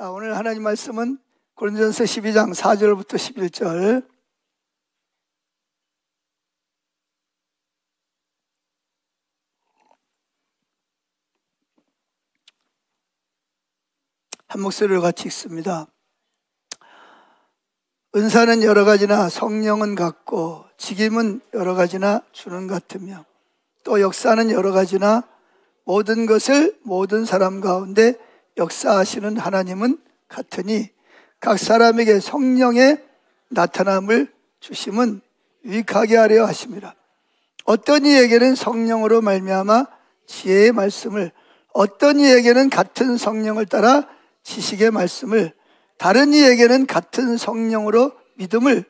자, 오늘 하나님 말씀은 고린도전서 12장 4절부터 11절. 한 목소리로 같이 읽습니다. 은사는 여러 가지나 성령은 같고 직임은 여러 가지나 주는 같으며 또 역사는 여러 가지나 모든 것을 모든 사람 가운데 역사하시는 하나님은 같으니 각 사람에게 성령의 나타남을 주심은 유익하게 하려 하심이라. 어떤 이에게는 성령으로 말미암아 지혜의 말씀을, 어떤 이에게는 같은 성령을 따라 지식의 말씀을, 다른 이에게는 같은 성령으로 믿음을,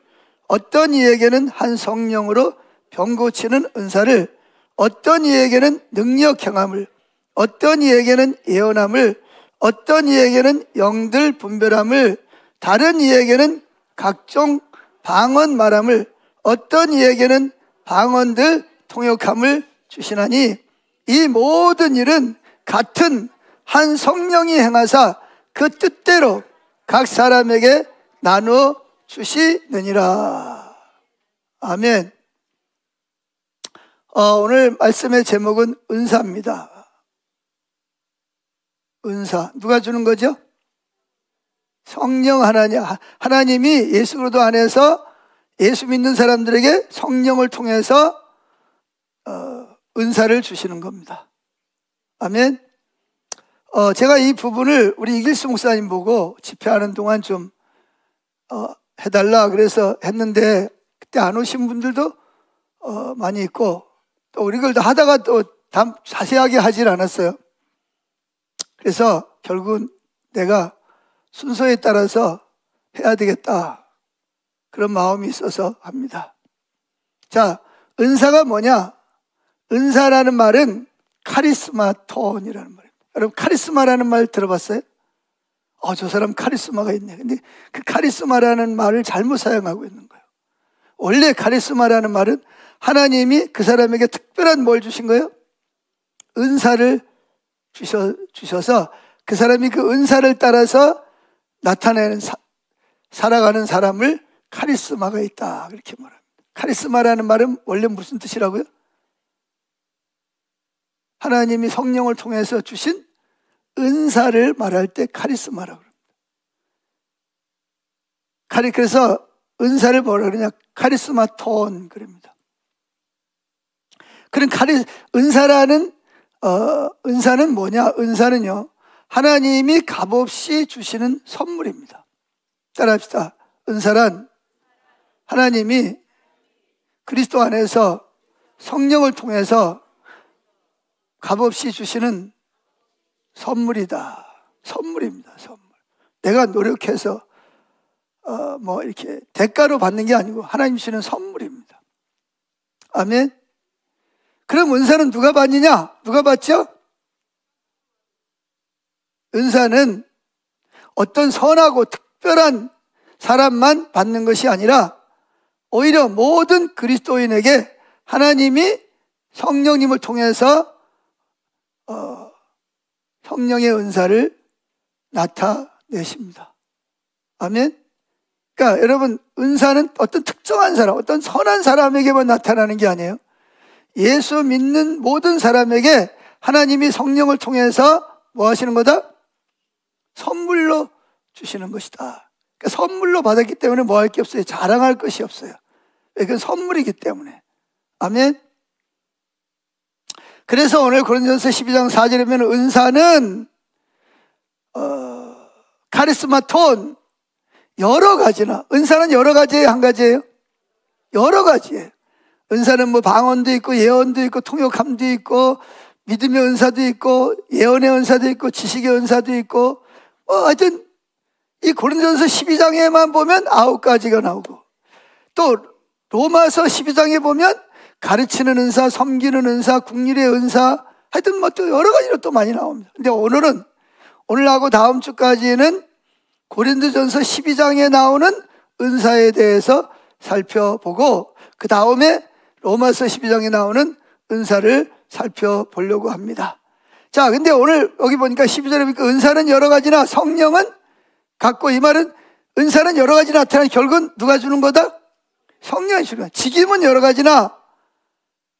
어떤 이에게는 한 성령으로 병 고치는 은사를, 어떤 이에게는 능력 행함을, 어떤 이에게는 예언함을, 어떤 이에게는 영들 분별함을, 다른 이에게는 각종 방언 말함을, 어떤 이에게는 방언들 통역함을 주시나니 이 모든 일은 같은 한 성령이 행하사 그 뜻대로 각 사람에게 나누어 주시느니라. 아멘. 오늘 말씀의 제목은 은사입니다. 은사. 누가 주는 거죠? 성령 하나님이 예수 그리스도 안에서 예수 믿는 사람들에게 성령을 통해서 은사를 주시는 겁니다. 아멘. 제가 이 부분을 우리 이길수 목사님 보고 집회하는 동안 좀 해달라 그래서 했는데 그때 안 오신 분들도 많이 있고 또 우리 그걸 하다가 또 자세하게 하질 않았어요. 그래서 결국은 내가 순서에 따라서 해야 되겠다 그런 마음이 있어서 합니다. 자, 은사가 뭐냐? 은사라는 말은 카리스마 톤이라는 말입니다. 여러분 카리스마라는 말 들어봤어요? 저 사람 카리스마가 있네. 근데 그 카리스마라는 말을 잘못 사용하고 있는 거예요. 원래 카리스마라는 말은 하나님이 그 사람에게 특별한 뭘 주신 거예요? 은사를 주셔서 그 사람이 그 은사를 따라서 나타내는 살아가는 사람을 카리스마가 있다 그렇게 말합니다. 카리스마라는 말은 원래 무슨 뜻이라고요? 하나님이 성령을 통해서 주신 은사를 말할 때 카리스마라고 합니다. 그래서 은사를 뭐라 그러냐? 카리스마 톤 그럽니다. 그런 은사는 뭐냐? 은사는요, 하나님이 값없이 주시는 선물입니다. 따라합시다. 은사란 하나님이 그리스도 안에서 성령을 통해서 값없이 주시는 선물이다. 선물입니다. 선물. 내가 노력해서 이렇게 대가로 받는 게 아니고 하나님 주시는 선물입니다. 아멘. 그럼 은사는 누가 받느냐? 누가 받죠? 은사는 어떤 선하고 특별한 사람만 받는 것이 아니라 오히려 모든 그리스도인에게 하나님이 성령님을 통해서 성령의 은사를 나타내십니다. 아멘. 그러니까 여러분 은사는 어떤 특정한 사람, 어떤 선한 사람에게만 나타나는 게 아니에요. 예수 믿는 모든 사람에게 하나님이 성령을 통해서 뭐 하시는 거다? 선물로 주시는 것이다. 그러니까 선물로 받았기 때문에 뭐 할 게 없어요. 자랑할 것이 없어요. 그건 선물이기 때문에. 아멘. 그래서 오늘 고린도전서 12장 4절에 보면 은사는 카리스마 톤 여러 가지나, 은사는 여러 가지예요, 한 가지예요? 여러 가지예요. 은사는 뭐 방언도 있고 예언도 있고 통역함도 있고 믿음의 은사도 있고 예언의 은사도 있고 지식의 은사도 있고 하여튼 이 고린도전서 12장에만 보면 9가지가 나오고 또 로마서 12장에 보면 가르치는 은사, 섬기는 은사, 국률의 은사 하여튼 뭐 또 여러 가지로 또 많이 나옵니다. 근데 오늘하고 다음 주까지는 고린도전서 12장에 나오는 은사에 대해서 살펴보고 그 다음에 로마서 12장에 나오는 은사를 살펴보려고 합니다. 자, 근데 오늘 여기 보니까 12절에 보니까 은사는 여러 가지나 성령은 같고, 이 말은 은사는 여러 가지 나타나는 결국은 누가 주는 거다? 성령이 주는 거야. 직임은 여러 가지나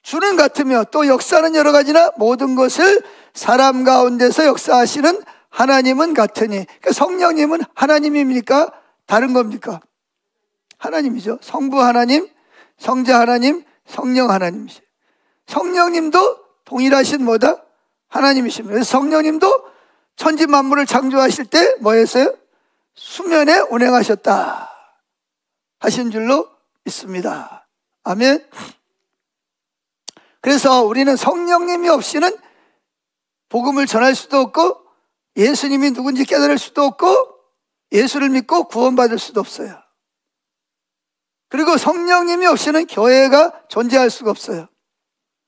주는 같으며 또 역사는 여러 가지나 모든 것을 사람 가운데서 역사하시는 하나님은 같으니. 그러니까 성령님은 하나님입니까? 다른 겁니까? 하나님이죠. 성부 하나님, 성자 하나님, 성령 하나님이죠. 성령님도 동일하신 뭐다? 하나님이십니다. 그래서 성령님도 천지 만물을 창조하실 때 뭐 했어요? 수면에 운행하셨다 하신 줄로 믿습니다. 아멘. 그래서 우리는 성령님이 없이는 복음을 전할 수도 없고 예수님이 누군지 깨달을 수도 없고 예수를 믿고 구원받을 수도 없어요. 그리고 성령님이 없이는 교회가 존재할 수가 없어요.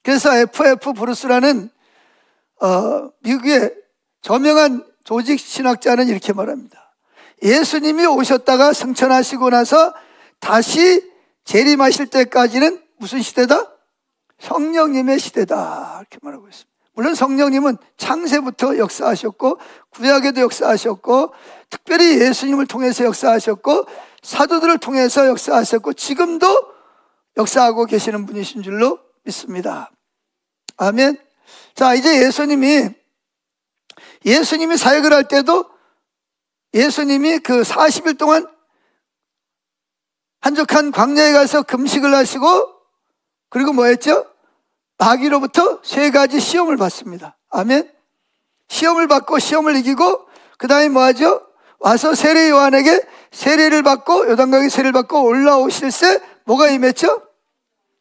그래서 F.F. 브루스라는 미국의 저명한 조직 신학자는 이렇게 말합니다. 예수님이 오셨다가 승천하시고 나서 다시 재림하실 때까지는 무슨 시대다? 성령님의 시대다, 이렇게 말하고 있습니다. 물론 성령님은 창세부터 역사하셨고 구약에도 역사하셨고 특별히 예수님을 통해서 역사하셨고 사도들을 통해서 역사하셨고 지금도 역사하고 계시는 분이신 줄로 믿습니다. 아멘. 자, 이제 예수님이 사역을 할 때도 예수님이 그 40일 동안 한적한 광야에 가서 금식을 하시고 그리고 뭐 했죠? 마귀로부터 3가지 시험을 받습니다. 아멘. 시험을 받고 시험을 이기고 그 다음에 뭐 하죠? 와서 세례 요한에게 세례를 받고 요단강에 세례를 받고 올라오실새 뭐가 임했죠?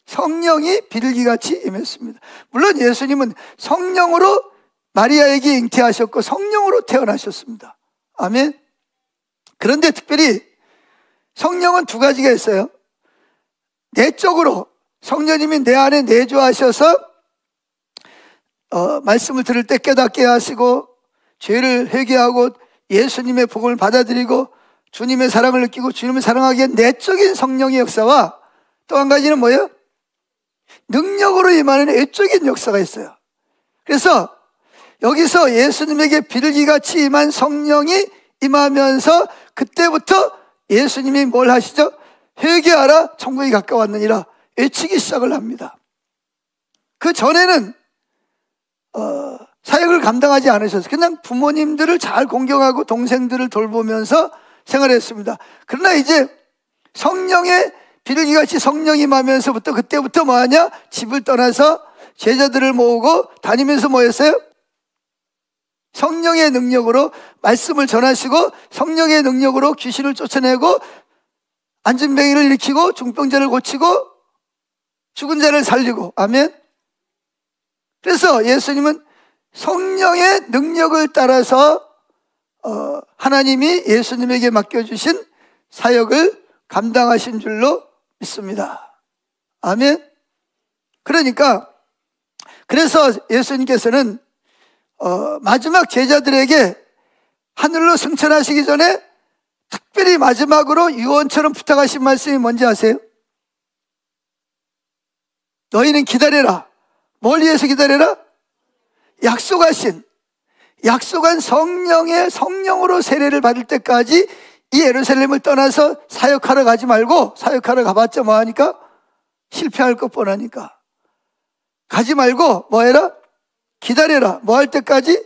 성령이 비둘기같이 임했습니다. 물론 예수님은 성령으로 마리아에게 잉태하셨고 성령으로 태어나셨습니다. 아멘. 그런데 특별히 성령은 2가지가 있어요. 내적으로 성령님이 내 안에 내주하셔서 말씀을 들을 때 깨닫게 하시고 죄를 회개하고 예수님의 복음을 받아들이고 주님의 사랑을 느끼고 주님을 사랑하기 위한 내적인 성령의 역사와 또 한 가지는 뭐예요? 능력으로 임하는 외적인 역사가 있어요. 그래서 여기서 예수님에게 비둘기같이 임한 성령이 임하면서 그때부터 예수님이 뭘 하시죠? 회개하라 천국이 가까웠느니라 외치기 시작을 합니다. 그 전에는 사역을 감당하지 않으셔서 그냥 부모님들을 잘 공경하고 동생들을 돌보면서 생활했습니다. 그러나 이제 성령의 비둘기같이 성령이 임하면서부터 그때부터 뭐하냐? 집을 떠나서 제자들을 모으고 다니면서 뭐 했어요? 성령의 능력으로 말씀을 전하시고 성령의 능력으로 귀신을 쫓아내고 안진뱅이를 일으키고 중병자를 고치고 죽은 자를 살리고. 아멘. 그래서 예수님은 성령의 능력을 따라서 하나님이 예수님에게 맡겨주신 사역을 감당하신 줄로 믿습니다. 아멘. 그러니까 그래서 예수님께서는 마지막 제자들에게 하늘로 승천하시기 전에 특별히 마지막으로 유언처럼 부탁하신 말씀이 뭔지 아세요? 너희는 기다려라. 뭘 위해서 기다려라? 약속한 성령으로 세례를 받을 때까지 이 예루살렘을 떠나서 사역하러 가지 말고, 사역하러 가봤자 뭐하니까? 실패할 것 뻔하니까. 가지 말고 뭐 해라? 기다려라. 뭐 할 때까지?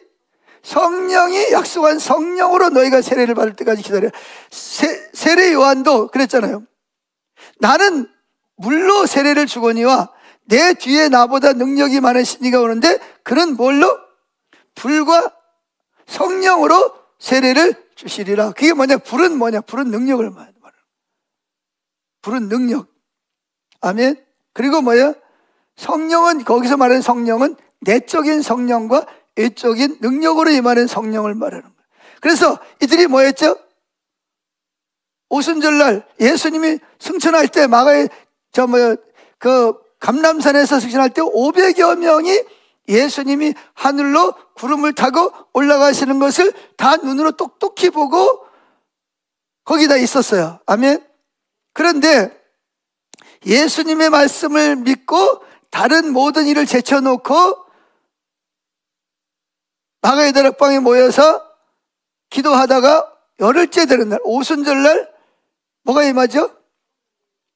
성령이 약속한 성령으로 너희가 세례를 받을 때까지 기다려라. 세례 요한도 그랬잖아요. 나는 물로 세례를 주거니와 내 뒤에 나보다 능력이 많으신 이가 오는데 그는 뭘로? 불과 성령으로 세례를 주시리라. 그게 뭐냐? 불은 뭐냐? 불은 능력을 말하는 거예요. 불은 능력. 아멘. 그리고 뭐예요? 성령은, 거기서 말하는 성령은 내적인 성령과 외적인 능력으로 임하는 성령을 말하는 거예요. 그래서 이들이 뭐 했죠? 오순절날 예수님이 승천할 때 감람산에서 승천할 때 500여 명이 예수님이 하늘로 구름을 타고 올라가시는 것을 다 눈으로 똑똑히 보고 거기다 있었어요. 아멘. 그런데 예수님의 말씀을 믿고 다른 모든 일을 제쳐놓고 마가의 다락방에 모여서 기도하다가 열흘째 되는 날, 오순절날 뭐가 임하죠?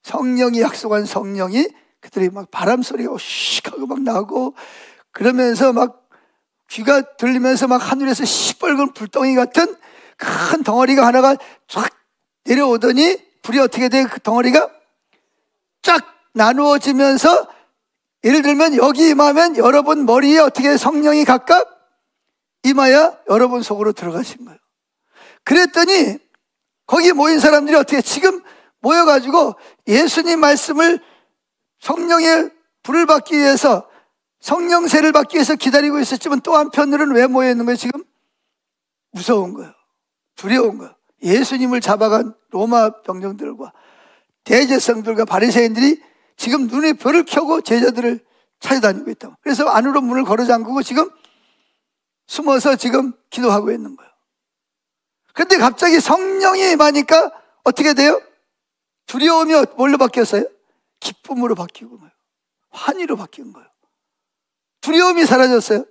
성령이, 약속한 성령이, 그들이 막 바람 소리가 슉 하고 막 나고, 그러면서 막 귀가 들리면서 막 하늘에서 시뻘건 불덩이 같은 큰 덩어리가 하나가 쫙 내려오더니 불이 어떻게 돼? 그 덩어리가 쫙 나누어지면서, 예를 들면 여기 임하면 여러분 머리에 어떻게 성령이 각각 임하여 여러분 속으로 들어가신 거예요. 그랬더니 거기 모인 사람들이 어떻게 지금 모여가지고 예수님 말씀을, 성령의 불을 받기 위해서, 성령세를 받기 위해서 기다리고 있었지만 또 한편으로는 왜 모여있는 거예요? 지금 무서운 거예요. 두려운 거예요. 예수님을 잡아간 로마 병정들과 대제사장들과 바리새인들이 지금 눈에 별을 켜고 제자들을 찾아다니고 있다. 그래서 안으로 문을 걸어 잠그고 지금 숨어서 지금 기도하고 있는 거예요. 그런데 갑자기 성령이 임하니까 어떻게 돼요? 두려움이 뭘로 바뀌었어요? 기쁨으로 바뀌고 환희로 바뀐 거예요. 두려움이 사라졌어요.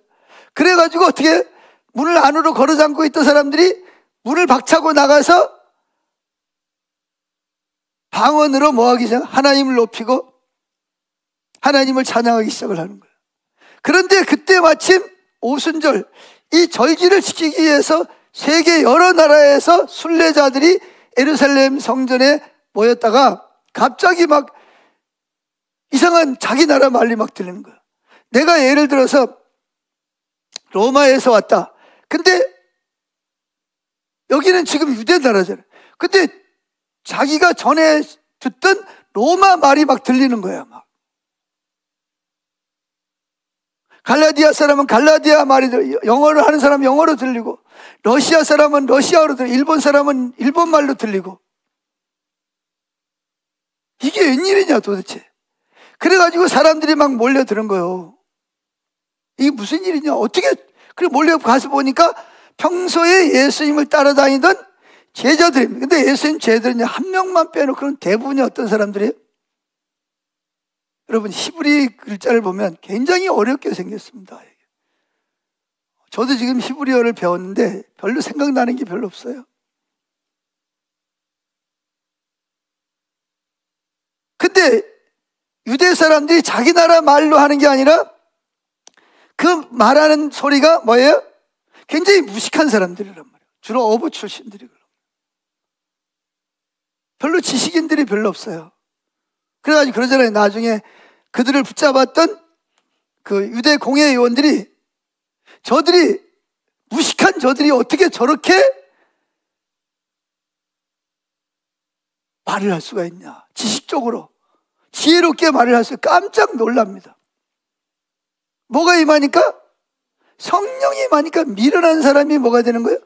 그래가지고 어떻게 문을 안으로 걸어 잠그고 있던 사람들이 문을 박차고 나가서 방언으로 뭐하기 시작? 하나님을 높이고 하나님을 찬양하기 시작을 하는 거예요. 그런데 그때 마침 오순절, 이 절기를 지키기 위해서 세계 여러 나라에서 순례자들이 예루살렘 성전에 모였다가 갑자기 막 이상한 자기 나라 말이 막 들리는 거예요. 내가 예를 들어서 로마에서 왔다. 근데 여기는 지금 유대 나라잖아요. 근데 자기가 전에 듣던 로마 말이 막 들리는 거야. 막 갈라디아 사람은 갈라디아 말이 들리고, 영어를 하는 사람은 영어로 들리고, 러시아 사람은 러시아어로 들리고, 일본 사람은 일본 말로 들리고. 이게 웬일이냐 도대체. 그래가지고 사람들이 막 몰려드는 거예요. 이게 무슨 일이냐, 어떻게. 그래 몰려가서 보니까 평소에 예수님을 따라다니던 제자들입니다. 근데 예수님 제자들은 한 명만 빼놓고는 대부분이 어떤 사람들이에요? 여러분, 히브리 글자를 보면 굉장히 어렵게 생겼습니다. 저도 지금 히브리어를 배웠는데 별로 생각나는 게 별로 없어요. 근데 유대 사람들이 자기 나라 말로 하는 게 아니라 그 말하는 소리가 뭐예요? 굉장히 무식한 사람들이란 말이에요. 주로 어부 출신들이거든요. 별로 지식인들이 별로 없어요. 그래가지고 그러잖아요. 나중에 그들을 붙잡았던 그 유대 공회 의원들이, 저들이 무식한 저들이 어떻게 저렇게 말을 할 수가 있냐, 지식적으로 지혜롭게 말을 할 수 있어요. 깜짝 놀랍니다. 뭐가 임하니까? 성령이 임하니까 미련한 사람이 뭐가 되는 거예요?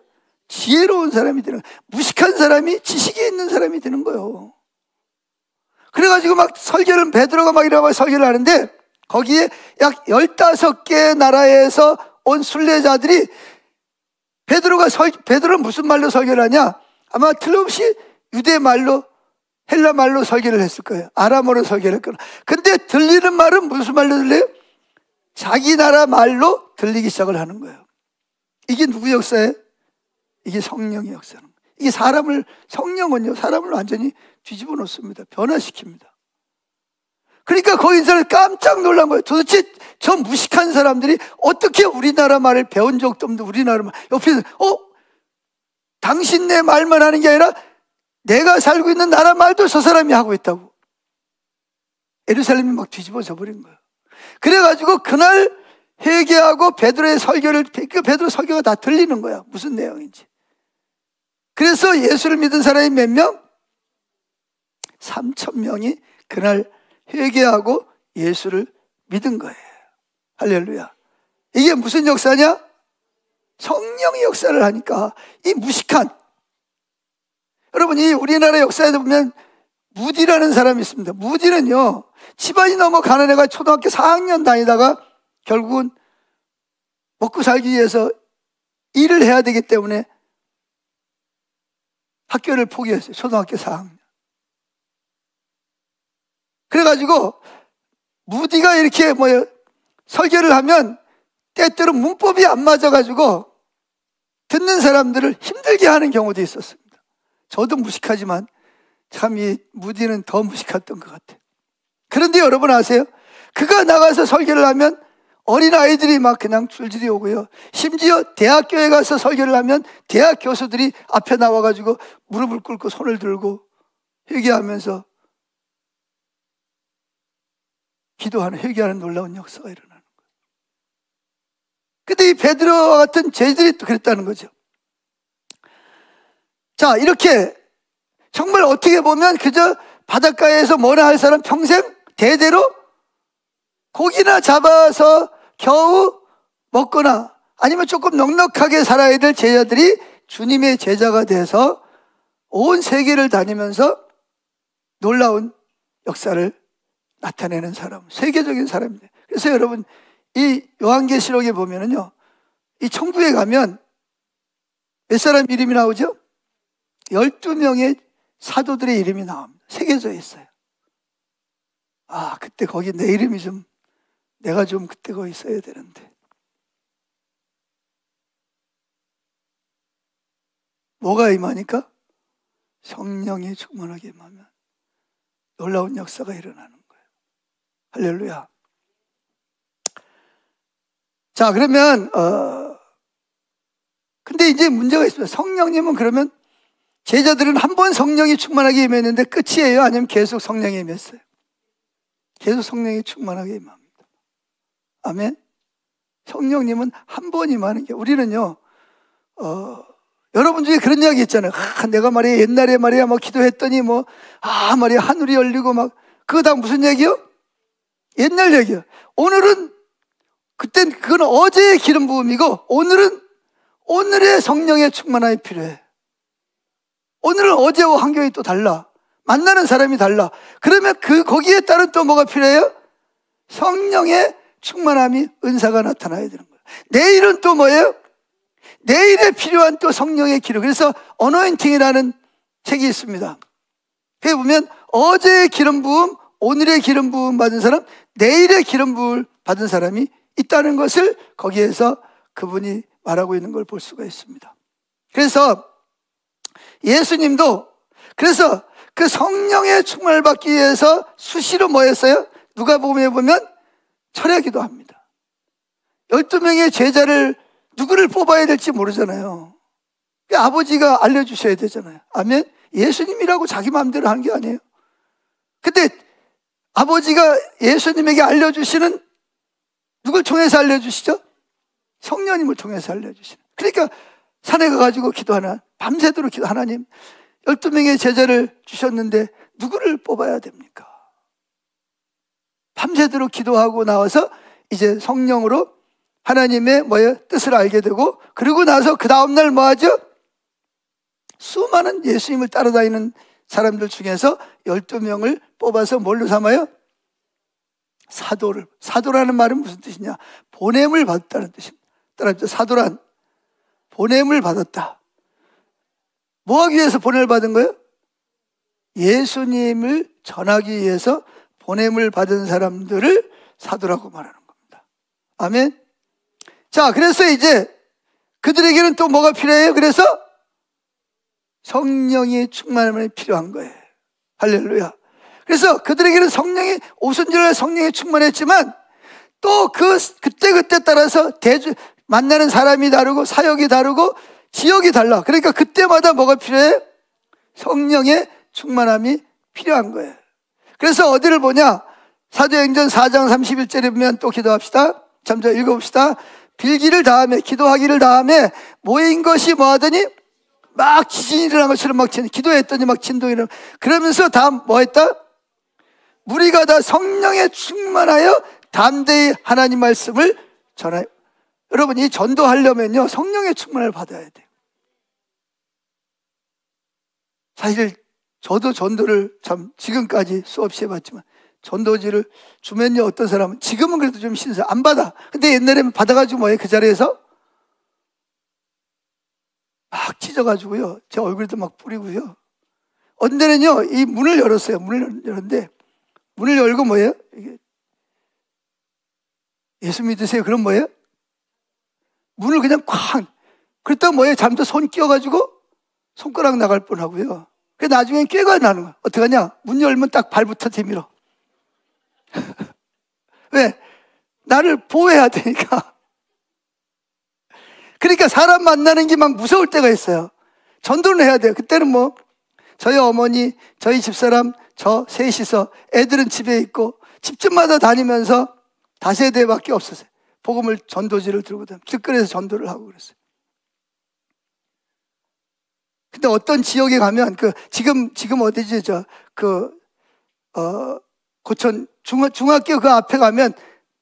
지혜로운 사람이 되는 거예요. 무식한 사람이 지식이 있는 사람이 되는 거예요. 그래가지고 막 설교를, 베드로가 막 이러고 설교를 하는데 거기에 약 15개 나라에서 온 순례자들이 베드로는 무슨 말로 설교를 하냐? 아마 틀림없이 유대 말로, 헬라 말로 설교를 했을 거예요. 아람어로 설교를 했거나. 근데 들리는 말은 무슨 말로 들려요? 자기 나라 말로 들리기 시작을 하는 거예요. 이게 누구 역사예요? 이게 성령의 역사는 거예요. 이게 성령은요, 사람을 완전히 뒤집어 놓습니다. 변화시킵니다. 그러니까 거기 사람이 깜짝 놀란 거예요. 도대체 저 무식한 사람들이 어떻게 우리나라 말을 배운 적도 없는데 우리나라 말, 옆에서 당신네 말만 하는 게 아니라 내가 살고 있는 나라 말도 저 사람이 하고 있다고. 예루살렘이 막 뒤집어져 버린 거예요. 그래가지고 그날 회개하고 베드로의 설교를, 베드로 설교가 다 들리는 거야. 무슨 내용인지. 그래서 예수를 믿은 사람이 몇 명? 3,000명이 그날 회개하고 예수를 믿은 거예요. 할렐루야. 이게 무슨 역사냐? 성령의 역사를 하니까 이 무식한, 여러분, 이 우리나라 역사에 보면 무디라는 사람이 있습니다. 무디는요, 집안이 너무 가난해가 초등학교 4학년 다니다가 결국은 먹고 살기 위해서 일을 해야 되기 때문에 학교를 포기했어요. 초등학교 4학년. 그래가지고 무디가 이렇게 설교를 하면 때때로 문법이 안 맞아가지고 듣는 사람들을 힘들게 하는 경우도 있었습니다. 저도 무식하지만 참 이 무디는 더 무식했던 것 같아요. 그런데 여러분 아세요? 그가 나가서 설교를 하면 어린아이들이 막 그냥 줄줄이 오고요. 심지어 대학교에 가서 설교를 하면 대학 교수들이 앞에 나와가지고 무릎을 꿇고 손을 들고 회개하면서 기도하는, 회개하는 놀라운 역사가 일어나는 거예요. 근데 이 베드로와 같은 죄들이 또 그랬다는 거죠. 자, 이렇게 정말 어떻게 보면 그저 바닷가에서 뭐나 할 사람 평생 대대로 고기나 잡아서 겨우 먹거나 아니면 조금 넉넉하게 살아야 될 제자들이 주님의 제자가 돼서 온 세계를 다니면서 놀라운 역사를 나타내는 사람, 세계적인 사람입니다. 그래서 여러분, 이 요한계시록에 보면은요, 이 천국에 가면 몇 사람 이름이 나오죠? 12명의 사도들의 이름이 나옵니다. 새겨져 있어요. 아, 그때 거기 내 이름이 좀, 내가 좀 그때 거기 있어야 되는데. 뭐가 임하니까? 성령이 충만하게 임하면 놀라운 역사가 일어나는 거예요. 할렐루야. 자, 그러면 근데 이제 문제가 있습니다. 성령님은 그러면 제자들은 한 번 성령이 충만하게 임했는데 끝이에요? 아니면 계속 성령이 임했어요? 계속 성령이 충만하게 임합니다. 아멘. 성령님은 한 번 임하는 게, 우리는요, 여러분 중에 그런 이야기 있잖아요. 내가 말이야, 옛날에 말이야, 뭐 기도했더니 말이야, 하늘이 열리고 그거 다 무슨 얘기요? 옛날 얘기요. 오늘은, 그땐 그건 어제의 기름 부음이고, 오늘은 오늘의 성령의 충만함이 필요해. 오늘은 어제와 환경이 또 달라. 만나는 사람이 달라. 그러면 거기에 따른 또 뭐가 필요해요? 성령의 충만함이, 은사가 나타나야 되는 거예요. 내일은 또 뭐예요? 내일에 필요한 또 성령의 기름. 그래서 어노인팅이라는 책이 있습니다. 거기 보면 어제의 기름 부음, 오늘의 기름 부음 받은 사람, 내일의 기름 부음 받은 사람이 있다는 것을 거기에서 그분이 말하고 있는 걸 볼 수가 있습니다. 그래서 예수님도 그래서 그 성령의 충만을 받기 위해서 수시로 뭐 했어요? 누가복음에 보면 철야기도 합니다. 12명의 제자를 누구를 뽑아야 될지 모르잖아요. 아버지가 알려주셔야 되잖아요. 아멘. 예수님이라고 자기 마음대로 하는 게 아니에요. 근데 아버지가 예수님에게 알려주시는, 누굴 통해서 알려주시죠? 성령님을 통해서 알려주시는. 그러니까 산에 가가지고 기도하나, 밤새도록 기도, 하나님 12명의 제자를 주셨는데 누구를 뽑아야 됩니까? 밤새도록 기도하고 나와서 이제 성령으로 하나님의 뜻을 알게 되고, 그리고 나서 그 다음날 뭐 하죠? 수많은 예수님을 따라다니는 사람들 중에서 12명을 뽑아서 뭘로 삼아요? 사도를. 사도라는 말은 무슨 뜻이냐? 보냄을 받았다는 뜻입니다. 따라합시다. 사도란 보냄을 받았다. 뭐 하기 위해서 보냄을 받은 거예요? 예수님을 전하기 위해서 보냄을 받은 사람들을 사도라고 말하는 겁니다. 아멘. 자, 그래서 이제 그들에게는 또 뭐가 필요해요? 그래서 성령이 충만함이 필요한 거예요. 할렐루야. 그래서 그들에게는 성령이, 오순절에 성령이 충만했지만 또 그때 따라서 만나는 사람이 다르고 사역이 다르고 지역이 달라. 그러니까 그때마다 뭐가 필요해? 성령의 충만함이 필요한 거예요. 그래서 어디를 보냐? 사도행전 4장 31절에 보면 또 기도합시다. 잠깐 읽어봅시다. 빌기를 다하며, 기도하기를 다하며 모인 것이 뭐하더니 막 지진이 일어난 것처럼 막 기도했더니 막 진동이 일어나. 그러면서 다 뭐 했다? 무리가 다 성령에 충만하여 담대히 하나님 말씀을 전하여. 여러분, 이 전도하려면요 성령의 충만을 받아야 돼요. 사실 저도 전도를 참 지금까지 수없이 해봤지만, 전도지를 주면요 어떤 사람은 지금은 그래도 좀 신세 안 받아. 근데 옛날에는 받아가지고 뭐해? 그 자리에서 막 찢어가지고요 제 얼굴에도 막 뿌리고요. 어떤 데는요 이 문을 열었어요. 문을 열었는데, 문을 열고 뭐예요? 이게 예수 믿으세요? 그럼 뭐예요? 문을 그냥 쾅, 그랬다가 뭐예요? 잘못해서 손 끼워가지고 손가락 나갈 뻔하고요. 그 나중엔 꾀가 나는 거야. 어떡하냐? 문 열면 딱 발부터 뒤밀어. 왜? 나를 보호해야 되니까. 그러니까 사람 만나는 게 막 무서울 때가 있어요. 전도를 해야 돼요. 그때는 뭐 저희 어머니, 저희 집사람, 저 셋이서 애들은 집에 있고 집집마다 다니면서 다세대밖에 없었어요. 복음을 전도지를 들고 다니면서 길거리에서 전도를 하고 그랬어요. 근데 어떤 지역에 가면 지금 어디지? 고천 중학교 그 앞에 가면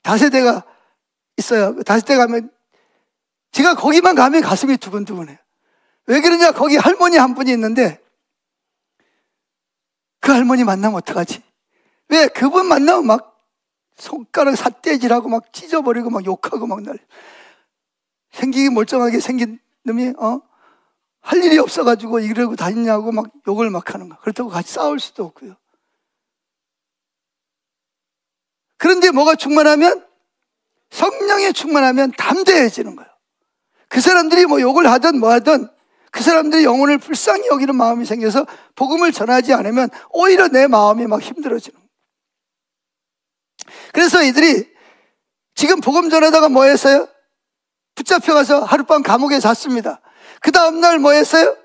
다세대가 있어요. 다세대 가면 제가 거기만 가면 가슴이 두근두근해요. 왜 그러냐? 거기 할머니 한 분이 있는데 그 할머니 만나면 어떡하지? 왜? 그분 만나면 막 손가락 삿대질하고 막 찢어버리고 막 욕하고 막 생기기 멀쩡하게 생긴 놈이 할 일이 없어가지고 이러고 다니냐고 막 욕을 막 하는 거야. 그렇다고 같이 싸울 수도 없고요. 그런데 뭐가 충만하면? 성령이 충만하면 담대해지는 거예요. 그 사람들이 뭐 욕을 하든 뭐 하든 그 사람들이 영혼을 불쌍히 여기는 마음이 생겨서 복음을 전하지 않으면 오히려 내 마음이 막 힘들어지는 거예요. 그래서 이들이 지금 복음 전하다가 뭐 했어요? 붙잡혀가서 하룻밤 감옥에 잤습니다. 그 다음날 뭐 했어요?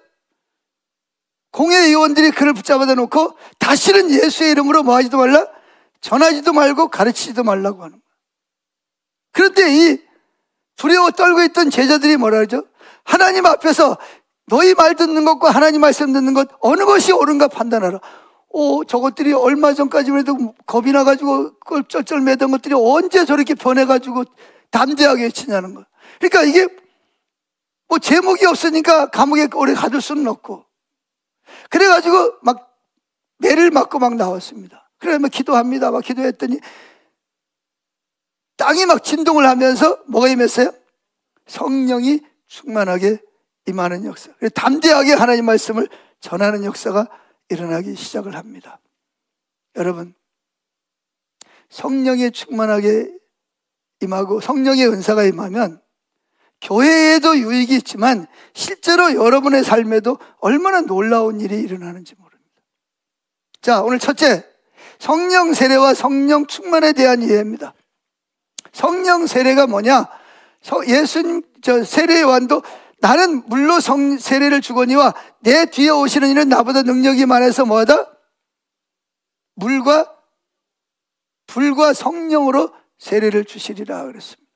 공회의원들이 그를 붙잡아다 놓고 다시는 예수의 이름으로 뭐 하지도 말라? 전하지도 말고 가르치지도 말라고 하는 거예요. 그런데 이 두려워 떨고 있던 제자들이 뭐라 그러죠? 하나님 앞에서 너희 말 듣는 것과 하나님 말씀 듣는 것 어느 것이 옳은가 판단하라. 저것들이 얼마 전까지만 해도 겁이 나가지고 그걸 쩔쩔매던 것들이 언제 저렇게 변해가지고 담대하게 외치냐는 거예요. 그러니까 이게 뭐 제목이 없으니까 감옥에 오래 가둘 수는 없고 그래가지고 막 매를 맞고 막 나왔습니다. 그러면 기도합니다. 막 기도했더니 땅이 막 진동을 하면서 뭐가 임했어요? 성령이 충만하게 임하는 역사. 담대하게 하나님 말씀을 전하는 역사가 일어나기 시작을 합니다. 여러분, 성령이 충만하게 임하고 성령의 은사가 임하면 교회에도 유익이 있지만 실제로 여러분의 삶에도 얼마나 놀라운 일이 일어나는지 모릅니다. 자, 오늘 첫째, 성령 세례와 성령 충만에 대한 이해입니다. 성령 세례가 뭐냐? 예수님 세례 요한도 나는 물로 세례를 주거니와 내 뒤에 오시는 이는 나보다 능력이 많아서 뭐하다? 물과 불과 성령으로 세례를 주시리라 그랬습니다.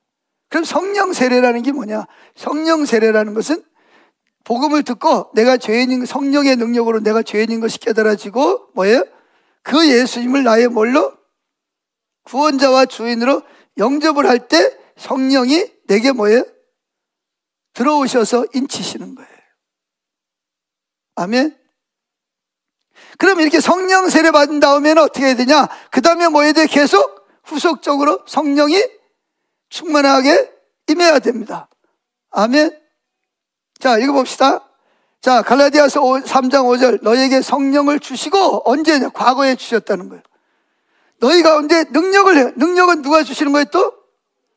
그럼 성령 세례라는 게 뭐냐? 성령 세례라는 것은 복음을 듣고 내가 죄인인 성령의 능력으로 내가 죄인인 것이 깨달아지고 뭐예요? 그 예수님을 나의 뭘로? 구원자와 주인으로 영접을 할 때 성령이 내게 뭐예요? 들어오셔서 인치시는 거예요. 아멘. 그럼 이렇게 성령 세례 받은 다음에는 어떻게 해야 되냐? 그 다음에 뭐 해야 돼? 계속 후속적으로 성령이 충만하게 임해야 됩니다. 아멘. 자, 읽어봅시다. 자, 갈라디아서 3장 5절 너희에게 성령을 주시고 언제냐? 과거에 주셨다는 거예요. 너희 가운데 능력을 해요. 능력은 누가 주시는 거예요 또?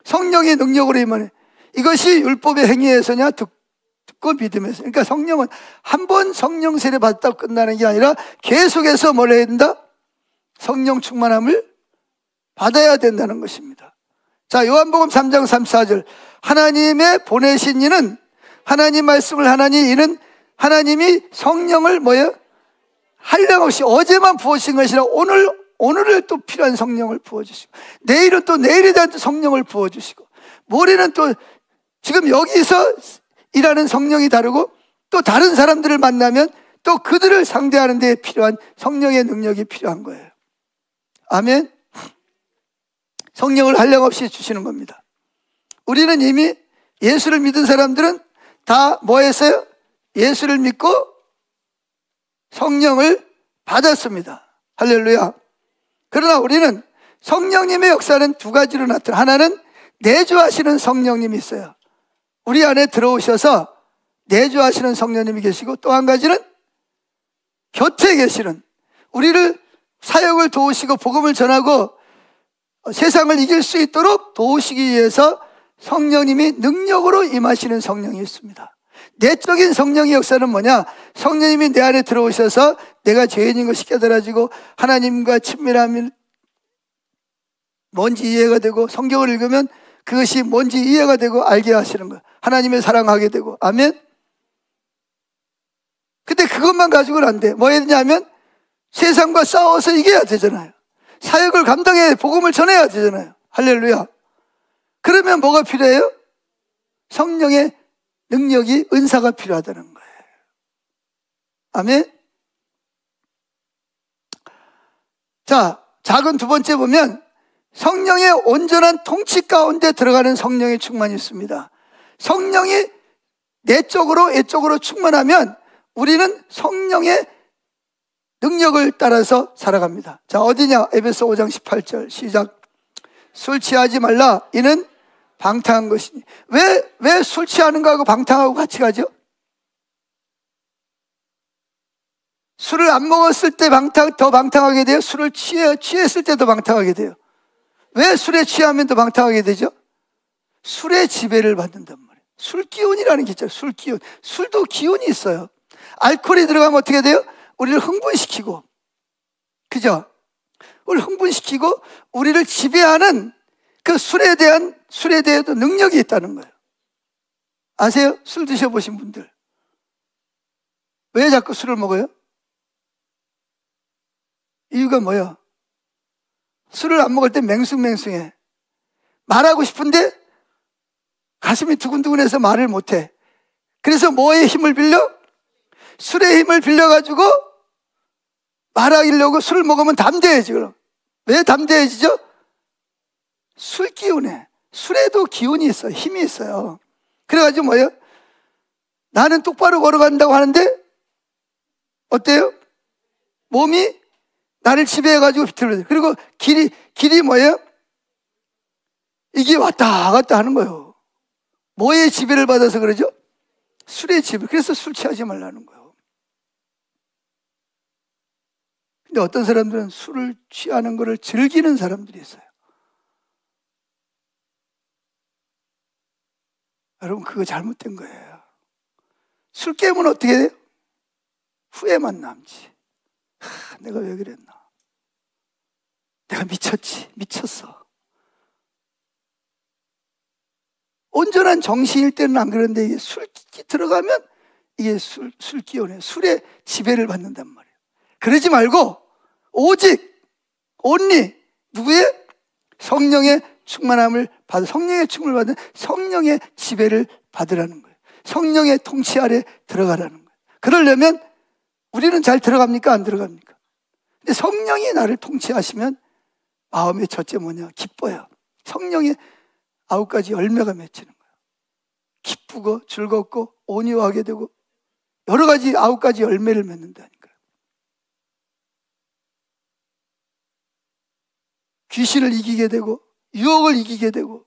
성령의 능력으로 임하네. 이것이 율법의 행위에서냐 듣고 믿음에서. 그러니까 성령은 한 번 성령 세례 받았다고 끝나는 게 아니라 계속해서 뭘 해야 된다? 성령 충만함을 받아야 된다는 것입니다. 자, 요한복음 3장 34절 하나님의 보내신 이는 하나님 말씀을 하나니 이는 하나님이 성령을 뭐예요? 한량없이 어제만 부으신 것이라 오늘을 또 필요한 성령을 부어주시고 내일은 또 내일에 대한 성령을 부어주시고 모레는 또 지금 여기서 일하는 성령이 다르고 또 다른 사람들을 만나면 또 그들을 상대하는 데 필요한 성령의 능력이 필요한 거예요. 아멘. 성령을 한량없이 주시는 겁니다. 우리는 이미 예수를 믿은 사람들은 다 뭐 했어요? 예수를 믿고 성령을 받았습니다. 할렐루야. 그러나 우리는 성령님의 역사는 두 가지로 나타나. 하나는 내주하시는 성령님이 있어요. 우리 안에 들어오셔서 내주하시는 성령님이 계시고 또 한 가지는 곁에 계시는 우리를 사역을 도우시고 복음을 전하고 세상을 이길 수 있도록 도우시기 위해서 성령님이 능력으로 임하시는 성령이 있습니다. 내적인 성령의 역사는 뭐냐? 성령님이 내 안에 들어오셔서 내가 죄인인 것이 깨달아지고 하나님과 친밀함이 뭔지 이해가 되고, 성경을 읽으면 그것이 뭔지 이해가 되고 알게 하시는 거예요. 하나님을 사랑하게 되고. 아멘. 근데 그것만 가지고는 안 돼. 뭐 해야 되냐면 세상과 싸워서 이겨야 되잖아요. 사역을 감당해 복음을 전해야 되잖아요. 할렐루야. 그러면 뭐가 필요해요? 성령의 능력이, 은사가 필요하다는 거예요. 아멘. 자, 작은 두 번째 보면 성령의 온전한 통치 가운데 들어가는 성령의 충만이 있습니다. 성령이 내적으로 외적으로 충만하면 우리는 성령의 능력을 따라서 살아갑니다. 자, 어디냐? 에베소 5장 18절 시작. 술 취하지 말라. 이는 방탕한 것이니. 왜 술 취하는 거하고 방탕하고 같이 가죠? 술을 안 먹었을 때 더 방탕하게 돼요? 술을 취했을 때 더 방탕하게 돼요? 왜 술에 취하면 더 방탕하게 되죠? 술의 지배를 받는단 말이에요. 술 기운이라는 게 있잖아요. 술 기운. 술도 기운이 있어요. 알코올이 들어가면 어떻게 돼요? 우리를 흥분시키고, 그죠? 우리를 흥분시키고 우리를 지배하는 그 술에 대해도 능력이 있다는 거예요. 아세요? 술 드셔보신 분들. 왜 자꾸 술을 먹어요? 이유가 뭐예요? 술을 안 먹을 때 맹숭맹숭해. 말하고 싶은데 가슴이 두근두근해서 말을 못해. 그래서 뭐의 힘을 빌려? 술의 힘을 빌려가지고 말하려고 술을 먹으면 담대해지. 그럼 왜 담대해지죠? 술 기운에. 술에도 기운이 있어요. 힘이 있어요. 그래가지고 뭐예요? 나는 똑바로 걸어간다고 하는데 어때요? 몸이 나를 지배해가지고 비틀어요. 그리고 길이 뭐예요? 이게 왔다 갔다 하는 거예요. 뭐의 지배를 받아서 그러죠? 술의 지배. 그래서 술 취하지 말라는 거예요. 근데 어떤 사람들은 술을 취하는 것을 즐기는 사람들이 있어요. 여러분, 그거 잘못된 거예요. 술 깨면 어떻게 돼요? 후회만 남지. 내가 왜 그랬나? 내가 미쳤어. 온전한 정신일 때는 안 그런데 이게 술 들어가면 이게 술 기운에 술의 지배를 받는단 말이에요. 그러지 말고 오직 온리 누구의? 성령의 충만함을 받아, 성령의 충만을 받은 성령의 지배를 받으라는 거예요. 성령의 통치 아래 들어가라는 거예요. 그러려면 우리는 잘 들어갑니까? 안 들어갑니까? 근데 성령이 나를 통치하시면 마음의 첫째 뭐냐? 기뻐요. 성령의 9가지 열매가 맺히는 거예요. 기쁘고 즐겁고 온유하게 되고 여러 가지 9가지 열매를 맺는다니까요. 귀신을 이기게 되고 유혹을 이기게 되고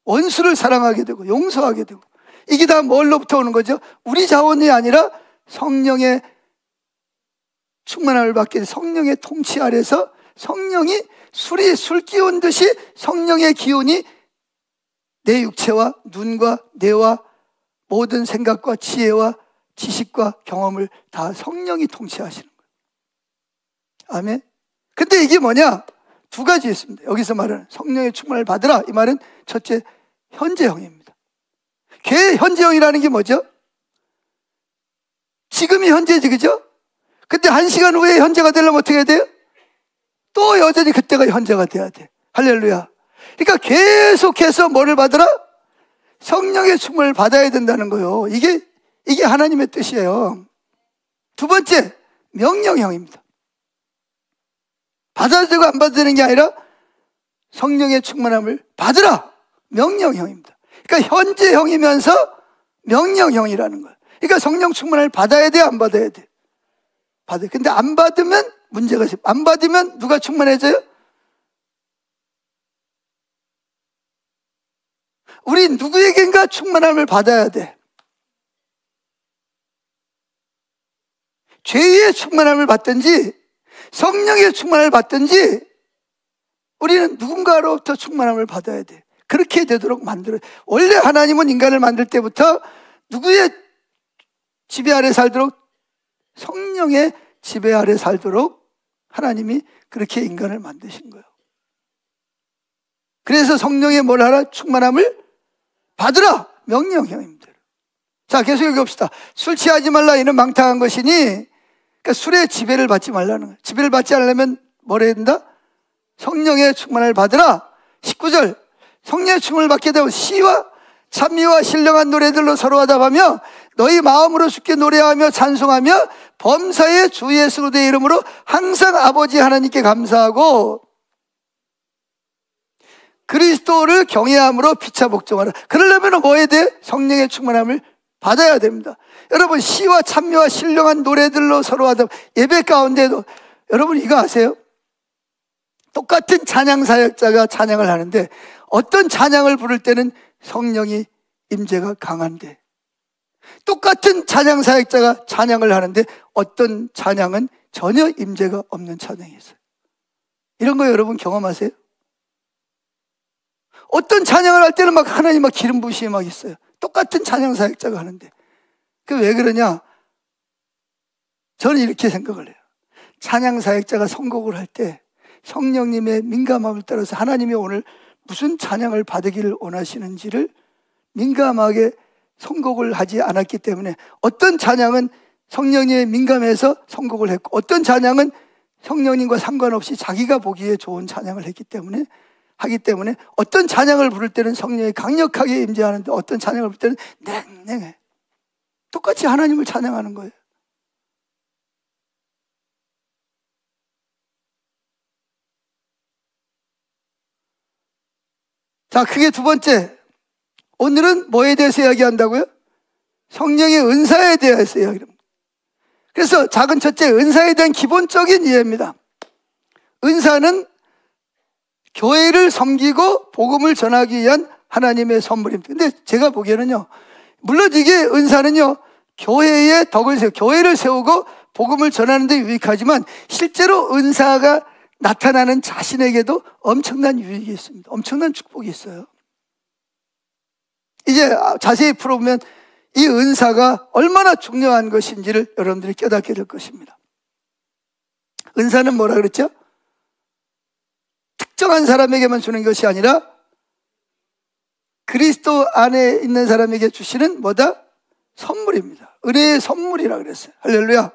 원수를 사랑하게 되고 용서하게 되고, 이게 다 뭘로부터 오는 거죠? 우리 자원이 아니라 성령의 충만함을 받게 돼 성령의 통치 아래서 성령이 술 기운 듯이 성령의 기운이 내 육체와 눈과 뇌와 모든 생각과 지혜와 지식과 경험을 다 성령이 통치하시는 거예요. 아멘. 근데 이게 뭐냐? 2가지 있습니다. 여기서 말하는 성령의 충만을 받으라, 이 말은 첫째 현재형입니다. 걔 현재형이라는 게 뭐죠? 지금이 현재지, 그죠? 근데 1시간 후에 현재가 되려면 어떻게 해야 돼요? 또 여전히 그때가 현재가 돼야 돼. 할렐루야. 그러니까 계속해서 뭐를 받으라? 성령의 충만을 받아야 된다는 거예요. 이게 하나님의 뜻이에요. 2 번째, 명령형입니다. 받아도 되고 안 받아도 되는 게 아니라 성령의 충만함을 받으라, 명령형입니다. 그러니까 현재형이면서 명령형이라는 거예요. 그러니까 성령 충만을 받아야 돼, 안 받아야 돼? 받아요. 근데 안 받으면 문제가 있어요. 안 받으면 누가 충만해져요? 우리 누구에겐가 충만함을 받아야 돼. 죄의 충만함을 받든지 성령의 충만을 받든지 우리는 누군가로부터 충만함을 받아야 돼. 그렇게 되도록 만들어요. 원래 하나님은 인간을 만들 때부터 누구의 지배 아래 살도록, 성령의 지배 아래 살도록 하나님이 그렇게 인간을 만드신 거예요. 그래서 성령의 뭘 하라? 충만함을 받으라. 명령형입니다. 자, 계속 읽읍시다. 술 취하지 말라. 이는 망탕한 것이니, 그러니까 술의 지배를 받지 말라는 거예요. 지배를 받지 않으려면 뭘 해야 된다? 성령의 충만을 받으라. 19절. 성령의 충만을 받게 되면 시와 찬미와 신령한 노래들로 서로 화답하며 너희 마음으로 주께 노래하며 찬송하며 범사의 주 예수 그리스도의 이름으로 항상 아버지 하나님께 감사하고 그리스도를 경외함으로 피차 복종하라. 그러려면 뭐 해야 돼? 성령의 충만함을 받아야 됩니다. 여러분, 시와 찬미와 신령한 노래들로 서로 하다 예배 가운데도 여러분 이거 아세요? 똑같은 찬양 사역자가 찬양을 하는데 어떤 찬양을 부를 때는 성령이 임재가 강한데, 똑같은 찬양 사역자가 찬양을 하는데 어떤 찬양은 전혀 임재가 없는 찬양이 있어요. 이런 거 여러분 경험하세요? 어떤 찬양을 할 때는 막 하나님 막 기름 부으심이 막 있어요. 똑같은 찬양 사역자가 하는데. 그 왜 그러냐? 저는 이렇게 생각을 해요. 찬양 사역자가 선곡을 할 때 성령님의 민감함을 따라서 하나님이 오늘 무슨 찬양을 받으기를 원하시는지를 민감하게 선곡을 하지 않았기 때문에 어떤 찬양은 성령님에 민감해서 선곡을 했고 어떤 찬양은 성령님과 상관없이 자기가 보기에 좋은 찬양을 하기 때문에 어떤 찬양을 부를 때는 성령이 강력하게 임재하는데 어떤 찬양을 부를 때는 냉랭해. 똑같이 하나님을 찬양하는 거예요. 자, 그게 두 번째. 오늘은 뭐에 대해서 이야기한다고요? 성령의 은사에 대해서 이야기합니다. 그래서 작은 첫째, 은사에 대한 기본적인 이해입니다. 은사는 교회를 섬기고 복음을 전하기 위한 하나님의 선물입니다. 근데 제가 보기에는요, 물론 이게 은사는요, 교회의 덕을 세우고, 교회를 세우고 복음을 전하는 데 유익하지만 실제로 은사가 나타나는 자신에게도 엄청난 유익이 있습니다. 엄청난 축복이 있어요. 이제 자세히 풀어보면 이 은사가 얼마나 중요한 것인지를 여러분들이 깨닫게 될 것입니다. 은사는 뭐라 그랬죠? 특정한 사람에게만 주는 것이 아니라 그리스도 안에 있는 사람에게 주시는 뭐다? 선물입니다. 은혜의 선물이라 그랬어요. 할렐루야.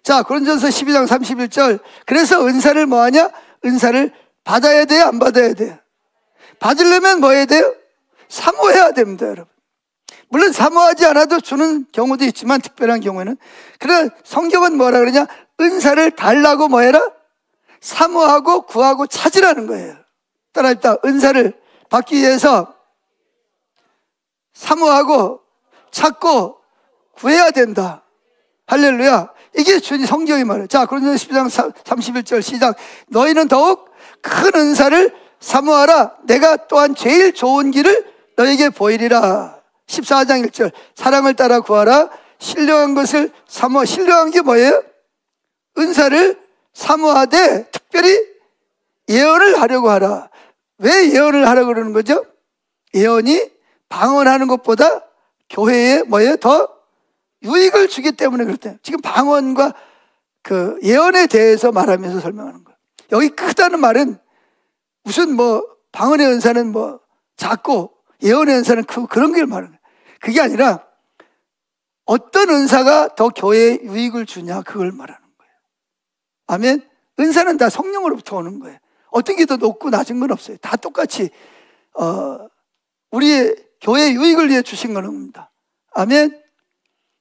자, 고린도전서 12장 31절. 그래서 은사를 뭐하냐? 은사를 받아야 돼요? 안 받아야 돼요? 받으려면 뭐 해야 돼요? 사모해야 됩니다, 여러분. 물론 사모하지 않아도 주는 경우도 있지만 특별한 경우에는. 그러나 성경은 뭐라 그러냐? 은사를 달라고 뭐 해라? 사모하고 구하고 찾으라는 거예요. 따라합시다. 은사를 받기 위해서 사모하고 찾고 구해야 된다. 할렐루야. 이게 주님 성경이 말해요. 자, 고린도전서 12장 31절 시작. 너희는 더욱 큰 은사를 사모하라. 내가 또한 제일 좋은 길을 너에게 보이리라. 14장 1절. 사랑을 따라 구하라. 신령한 것을 사모. 신령한 게 뭐예요? 은사를 사모하되 특별히 예언을 하려고 하라. 왜 예언을 하라고 그러는 거죠? 예언이 방언하는 것보다 교회에 뭐예요? 더 유익을 주기 때문에 그렇대요. 지금 방언과 그 예언에 대해서 말하면서 설명하는 거예요. 여기 크다는 말은 무슨 뭐 방언의 은사는 뭐 작고 예언의 은사는 크고 그런 걸 말하는 거예요. 그게 아니라 어떤 은사가 더 교회에 유익을 주냐 그걸 말하는 거예요. 아멘. 은사는 다 성령으로부터 오는 거예요. 어떤 게 더 높고 낮은 건 없어요. 다 똑같이 우리의 교회의 유익을 위해 주신 겁니다. 아멘.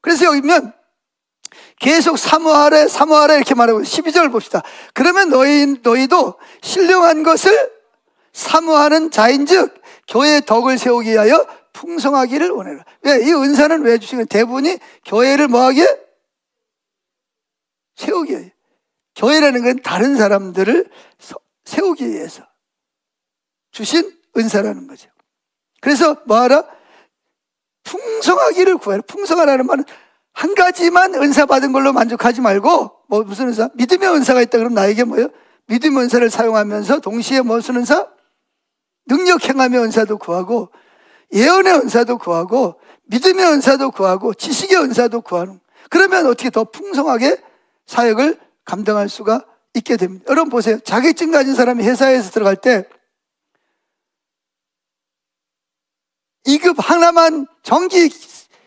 그래서 여기 보면 계속 사모하라 사모하라 이렇게 말하고 12절 봅시다. 그러면 너희도 신령한 것을 사모하는 자인즉 교회의 덕을 세우기 위하여 풍성하기를 원해라. 왜? 이 은사는 왜 주신 거예요? 대부분이 교회를 뭐하게? 세우기 위해. 교회라는 건 다른 사람들을 세우기 위해서 주신 은사라는 거죠. 그래서 뭐하라? 풍성하기를 구하라. 풍성하라는 말은 한 가지만 은사 받은 걸로 만족하지 말고, 뭐 무슨 은사? 믿음의 은사가 있다 그러면 나에게 뭐예요? 믿음의 은사를 사용하면서 동시에 무슨 은사? 능력 행함의 은사도 구하고 예언의 은사도 구하고 믿음의 은사도 구하고 지식의 은사도 구하는. 그러면 어떻게 더 풍성하게 사역을 감당할 수가 있게 됩니다. 여러분 보세요. 자격증 가진 사람이 회사에서 들어갈 때 2급 하나만, 전기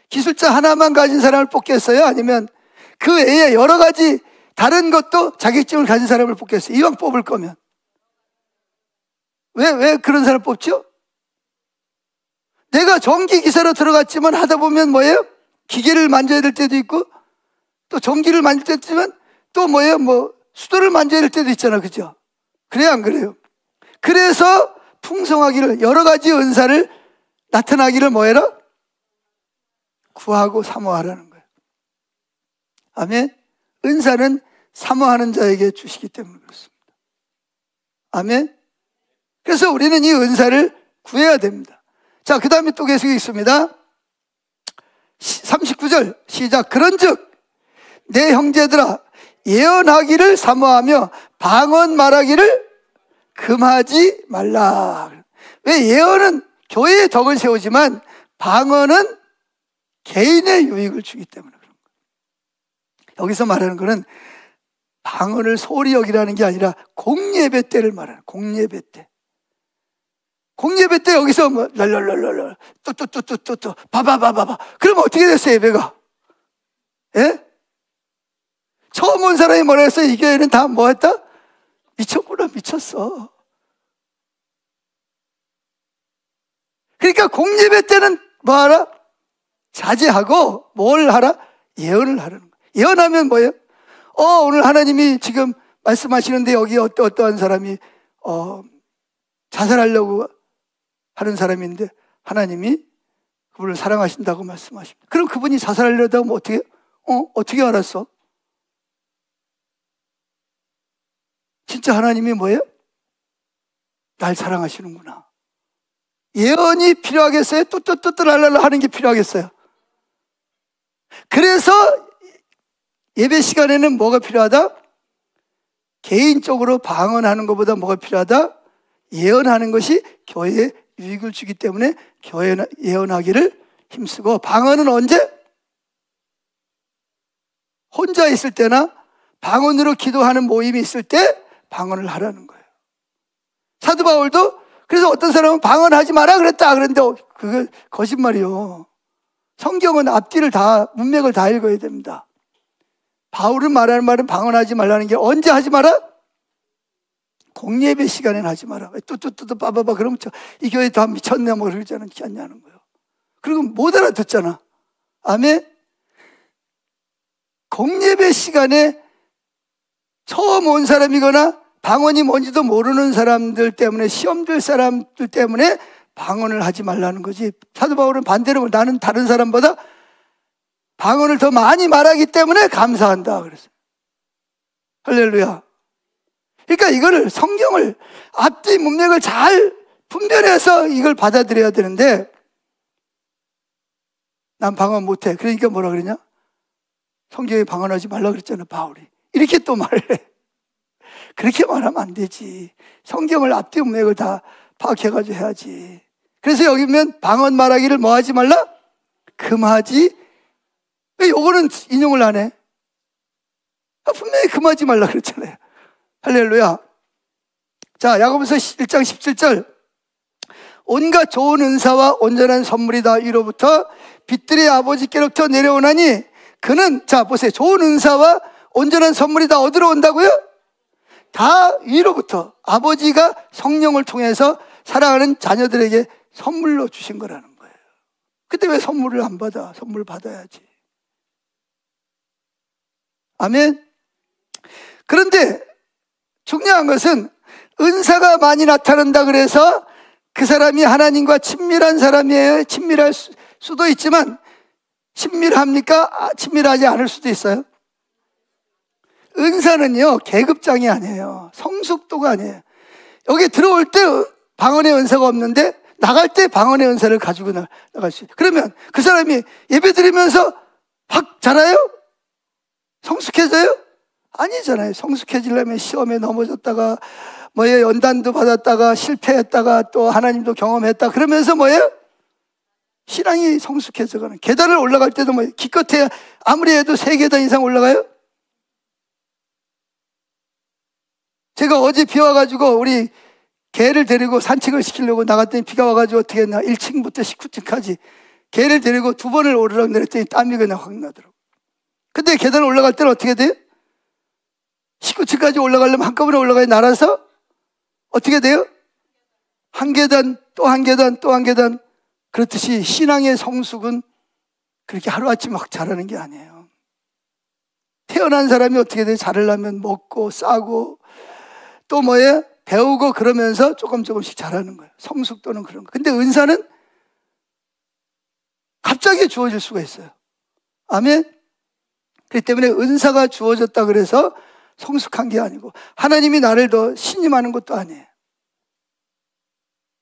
기술자 하나만 가진 사람을 뽑겠어요? 아니면 그 외에 여러 가지 다른 것도 자격증을 가진 사람을 뽑겠어요? 이왕 뽑을 거면. 왜 그런 사람 뽑죠? 내가 전기 기사로 들어갔지만 하다 보면 뭐예요? 기계를 만져야 될 때도 있고, 또 전기를 만질 때도 있지만, 또 뭐예요? 수도를 만져야 될 때도 있잖아. 그죠? 그래요, 안 그래요? 그래서 풍성하기를, 여러 가지 은사를 나타나기를 뭐해라? 구하고 사모하라는 거예요. 아멘. 은사는 사모하는 자에게 주시기 때문에 그렇습니다. 아멘. 그래서 우리는 이 은사를 구해야 됩니다. 자, 그 다음에 또 계속 있습니다. 39절 시작. 그런즉 내 형제들아, 예언하기를 사모하며 방언 말하기를 금하지 말라. 왜? 예언은 교회의 덕을 세우지만 방언은 개인의 유익을 주기 때문에 그런 거예요. 여기서 말하는 것은 방언을 소홀히 여기라는 게 아니라 공예배 때를 말하는 거예요. 공예배 때. 공예배 때 여기서 랄랄랄랄 또또또또또 바바바바바 그러면 어떻게 됐어요, 예배가? 예? 처음 온 사람이 뭐라 했어요? 이 교회는 다 뭐 했다? 미쳤구나, 미쳤어. 그러니까 공예배 때는 뭐 하라? 자제하고 뭘 하라? 예언을 하라는 거예요. 예언하면 뭐예요? 오늘 하나님이 지금 말씀하시는데 여기 어떠한 사람이 자살하려고 하는 사람인데 하나님이 그분을 사랑하신다고 말씀하십니다. 그럼 그분이 자살하려다 하면 어떻게 알았어? 진짜 하나님이 뭐예요? 날 사랑하시는구나. 예언이 필요하겠어요? 뚜뚜뚜뚜랄랄라 하는 게 필요하겠어요? 그래서 예배 시간에는 뭐가 필요하다? 개인적으로 방언하는 것보다 뭐가 필요하다? 예언하는 것이 교회에 유익을 주기 때문에 교회 예언하기를 힘쓰고, 방언은 언제? 혼자 있을 때나 방언으로 기도하는 모임이 있을 때 방언을 하라는 거예요. 사도 바울도 그래서 어떤 사람은 방언하지 마라 그랬다 그랬는데 그게 거짓말이요. 성경은 앞뒤를 다, 문맥을 다 읽어야 됩니다. 바울은 말하는 말은 방언하지 말라는 게 언제 하지 마라? 공예배 시간에는 하지 마라. 뚜뚜뚜뚜 빠바바 그러면 이 교회 다 미쳤네 뭐 그러잖아. 미쳤냐는 거예요. 그리고 못 알아듣잖아. 아멘. 공예배 시간에 처음 온 사람이거나 방언이 뭔지도 모르는 사람들 때문에, 시험 될 사람들 때문에 방언을 하지 말라는 거지. 사도 바울은 반대로 나는 다른 사람보다 방언을 더 많이 말하기 때문에 감사한다 그랬어요. 할렐루야. 그러니까 이거를, 성경을 앞뒤 문맥을 잘 분별해서 이걸 받아들여야 되는데, 난 방언 못해. 그러니까 뭐라 그러냐? 성경에 방언하지 말라 그랬잖아, 바울이. 이렇게 또 말해. 그렇게 말하면 안 되지. 성경을 앞뒤 문맥을 다 파악해가지고 해야지. 그래서 여기 보면 방언 말하기를 뭐 하지 말라? 금하지. 왜 요거는 인용을 안 해? 분명히 금하지 말라 그랬잖아요. 할렐루야. 자, 야고보서 1장 17절. 온갖 좋은 은사와 온전한 선물이 다 위로부터 빛들의 아버지께로부터 내려오나니 그는, 자 보세요, 좋은 은사와 온전한 선물이 다 어디로 온다고요? 다 위로부터 아버지가 성령을 통해서 사랑하는 자녀들에게 선물로 주신 거라는 거예요. 근데 왜 선물을 안 받아? 선물 받아야지. 아멘. 그런데 중요한 것은 은사가 많이 나타난다 그래서 그 사람이 하나님과 친밀한 사람이에요. 친밀할 수도 있지만 친밀합니까? 친밀하지 않을 수도 있어요. 은사는요, 계급장이 아니에요. 성숙도가 아니에요. 여기 들어올 때 방언의 은사가 없는데 나갈 때 방언의 은사를 가지고 나갈 수 있어요. 그러면 그 사람이 예배 드리면서 확 자라요? 성숙해져요? 아니잖아요. 성숙해지려면 시험에 넘어졌다가 연단도 받았다가 실패했다가 또 하나님도 경험했다 그러면서 뭐예요? 신앙이 성숙해져 가는. 계단을 올라갈 때도 뭐 기껏해야 아무리 해도 3계단 이상 올라가요? 제가 어제 비 와가지고 우리 개를 데리고 산책을 시키려고 나갔더니 비가 와가지고 어떻게 했나 1층부터 19층까지 개를 데리고 2번을 오르락 내렸더니 땀이 그냥 확 나더라고요. 근데 계단을 올라갈 때는 어떻게 돼요? 19층까지 올라가려면 한꺼번에 올라가야 날아서 어떻게 돼요? 한 계단 또 한 계단 또 한 계단. 그렇듯이 신앙의 성숙은 그렇게 하루아침에 확 자라는 게 아니에요. 태어난 사람이 어떻게 돼요? 자라려면 먹고 싸고 또 뭐예요? 배우고 그러면서 조금씩 자라는 거예요. 성숙도는 그런 거. 근데 은사는 갑자기 주어질 수가 있어요. 아멘? 그렇기 때문에 은사가 주어졌다 그래서 성숙한 게 아니고 하나님이 나를 더 신임하는 것도 아니에요.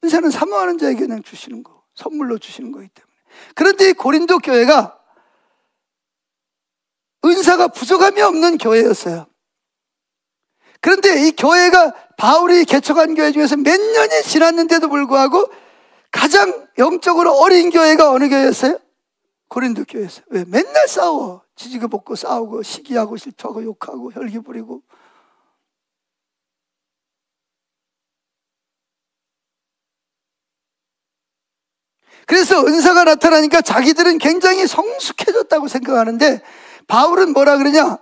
은사는 사모하는 자에게 그냥 주시는 거, 선물로 주시는 거기 때문에. 그런데 이 고린도 교회가 은사가 부족함이 없는 교회였어요. 그런데 이 교회가 바울이 개척한 교회 중에서 몇 년이 지났는데도 불구하고 가장 영적으로 어린 교회가 어느 교회였어요? 고린도 교회였어요. 왜? 맨날 싸워. 지지고 볶고 싸우고 시기하고 질투하고 욕하고 혈기 부리고. 그래서 은사가 나타나니까 자기들은 굉장히 성숙해졌다고 생각하는데 바울은 뭐라 그러냐?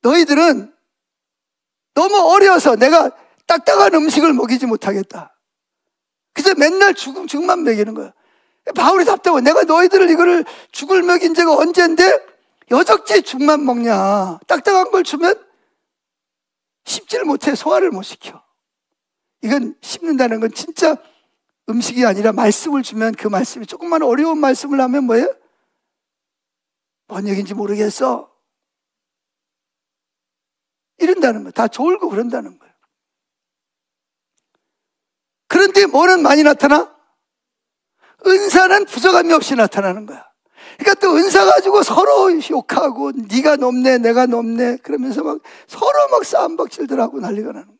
너희들은 너무 어려서 내가 딱딱한 음식을 먹이지 못하겠다. 그래서 맨날 죽만 먹이는 거야. 바울이 답답해. 내가 너희들을 이거를 죽을 먹인 지가 언젠데 여적지 죽만 먹냐. 딱딱한 걸 주면 씹지를 못해. 소화를 못 시켜. 이건 씹는다는 건 진짜 음식이 아니라 말씀을 주면 그 말씀이 조금만 어려운 말씀을 하면 뭐예요? 뭔 얘기인지 모르겠어. 이런다는 거예요. 다 졸고 그런다는 거예요. 그런데 뭐는 많이 나타나? 은사는 부족함이 없이 나타나는 거야. 그러니까 또 은사 가지고 서로 욕하고 네가 높네 내가 높네 그러면서 막 서로 막 싸움박질들하고 난리가 나는 거예요.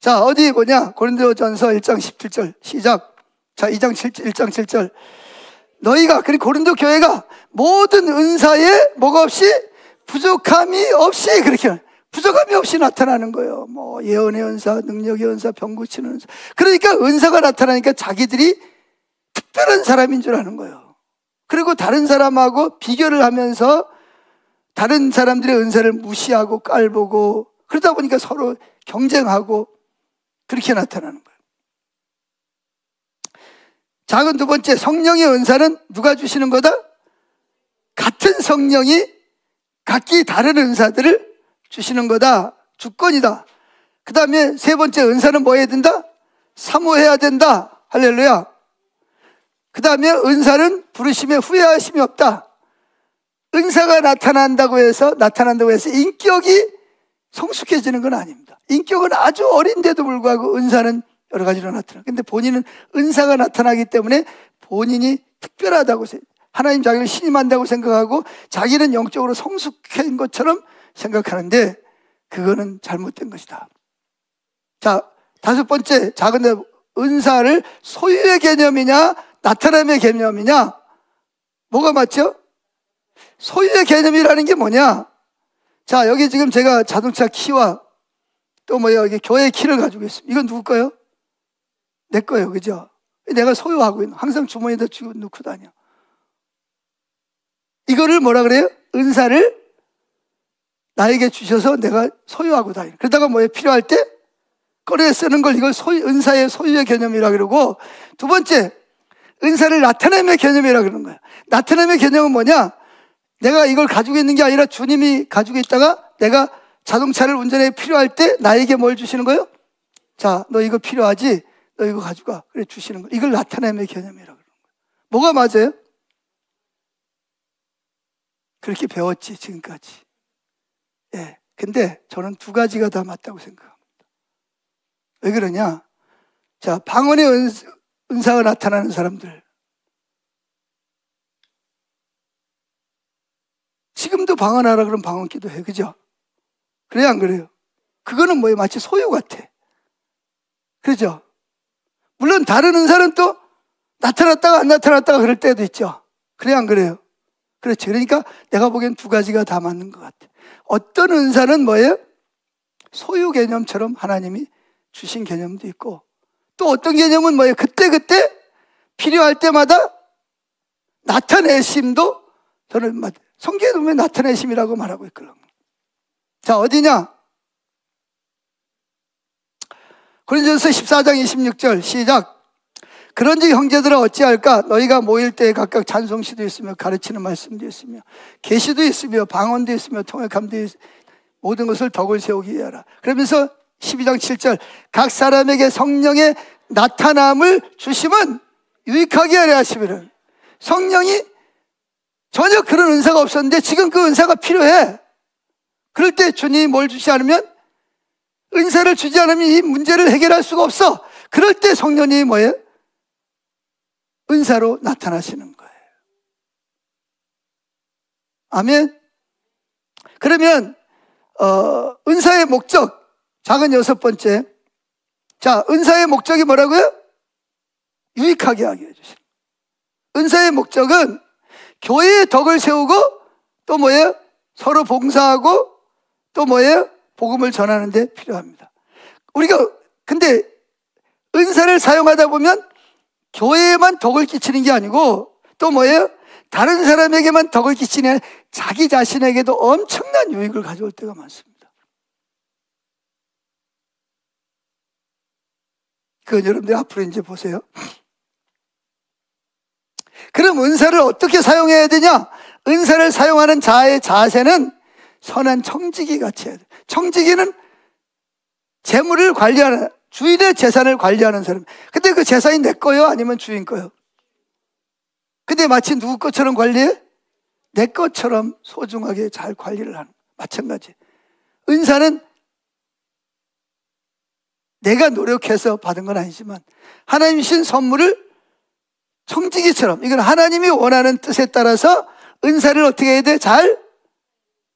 자, 어디 보냐? 고린도전서 1장 17절 시작. 자, 1장 7절 너희가, 그리고 고린도 교회가 모든 은사에 뭐가 없이? 부족함이 없이, 그렇게 부족함이 없이 나타나는 거예요. 뭐 예언의 은사, 능력의 은사, 병 고치는 은사. 그러니까 은사가 나타나니까 자기들이 특별한 사람인 줄 아는 거예요. 그리고 다른 사람하고 비교를 하면서 다른 사람들의 은사를 무시하고 깔보고 그러다 보니까 서로 경쟁하고 그렇게 나타나는 거예요. 작은 두 번째, 성령의 은사는 누가 주시는 거다? 같은 성령이 각기 다른 은사들을 주시는 거다. 주권이다. 그 다음에 세 번째, 은사는 뭐 해야 된다? 사모해야 된다. 할렐루야. 그 다음에 은사는 부르심에 후회하심이 없다. 은사가 나타난다고 해서 인격이 성숙해지는 건 아닙니다. 인격은 아주 어린데도 불구하고 은사는 여러 가지로 나타나. 근데 본인은 은사가 나타나기 때문에 본인이 특별하다고 하나님 자기를 신임한다고 생각하고 자기는 영적으로 성숙한 것처럼 생각하는데 그거는 잘못된 것이다. 자, 다섯 번째, 작은 은사를 소유의 개념이냐 나타남의 개념이냐? 뭐가 맞죠? 소유의 개념이라는 게 뭐냐? 자, 여기 지금 제가 자동차 키와 또 뭐야, 여기 교회 키를 가지고 있습니다. 이건 누구 거예요? 내 거예요. 그죠? 내가 소유하고 있는, 항상 주머니에다 넣고 다녀. 이거를 뭐라 그래요? 은사를 나에게 주셔서 내가 소유하고 다니는. 그러다가 뭐예요? 필요할 때 꺼내 쓰는 걸 이걸 은사의 소유의 개념이라 그러고, 두 번째, 은사를 나타냄의 개념이라 그러는 거예요. 나타냄의 개념은 뭐냐? 내가 이걸 가지고 있는 게 아니라 주님이 가지고 있다가 내가 자동차를 운전해 필요할 때 나에게 뭘 주시는 거예요? 자, 너 이거 필요하지? 너 이거 가져가. 그래, 주시는 거예요. 이걸 나타냄의 개념이라 그러는 거예요. 뭐가 맞아요? 그렇게 배웠지, 지금까지. 예. 근데 저는 두 가지가 다 맞다고 생각합니다. 왜 그러냐? 자, 방언의 은사가 나타나는 사람들. 지금도 방언하라 그러면 방언 기도해. 그죠? 그래요, 안 그래요? 그거는 뭐예요? 마치 소유 같아. 그죠? 물론 다른 은사는 또 나타났다가 안 나타났다가 그럴 때도 있죠. 그래, 안 그래요? 그렇지. 그러니까 내가 보기엔 두 가지가 다 맞는 것 같아. 어떤 은사는 뭐예요? 소유 개념처럼 하나님이 주신 개념도 있고, 또 어떤 개념은 뭐예요? 그때그때 필요할 때마다 나타내심도 저는 성경에 보면 나타내심이라고 말하고 있거든요. 자, 어디냐? 고린도전서 14장 26절 시작. 그런즉 형제들아 어찌할까? 너희가 모일 때에 각각 찬송시도 있으며 가르치는 말씀도 있으며 계시도 있으며 방언도 있으며 통역함도 있으며 모든 것을 덕을 세우기 위하라. 그러면서 12장 7절 각 사람에게 성령의 나타남을 주심은 유익하게 하려 하심이라. 성령이 전혀 그런 은사가 없었는데 지금 그 은사가 필요해. 그럴 때 주님이 뭘 주지 않으면, 은사를 주지 않으면 이 문제를 해결할 수가 없어. 그럴 때 성령님이 뭐예요? 은사로 나타나시는 거예요. 아멘. 그러면 은사의 목적, 작은 6번째. 자, 은사의 목적이 뭐라고요? 유익하게 하게 해주시는. 은사의 목적은 교회의 덕을 세우고 또 뭐예요? 서로 봉사하고 또 뭐예요? 복음을 전하는 데 필요합니다. 우리가 근데 은사를 사용하다 보면 교회에만 덕을 끼치는 게 아니고 또 뭐예요? 다른 사람에게만 덕을 끼치는 자기 자신에게도 엄청난 유익을 가져올 때가 많습니다. 그건 여러분들 앞으로 이제 보세요. 그럼 은사를 어떻게 사용해야 되냐? 은사를 사용하는 자의 자세는 선한 청지기 같이 해야 돼. 청지기는 재물을 관리하는, 주인의 재산을 관리하는 사람. 근데 그 재산이 내 거요? 아니면 주인 거요? 근데 마치 누구 것처럼 관리해? 내 것처럼 소중하게 잘 관리를 하는. 마찬가지. 은사는 내가 노력해서 받은 건 아니지만 하나님이 주신 선물을 청지기처럼, 이건 하나님이 원하는 뜻에 따라서 은사를 어떻게 해야 돼? 잘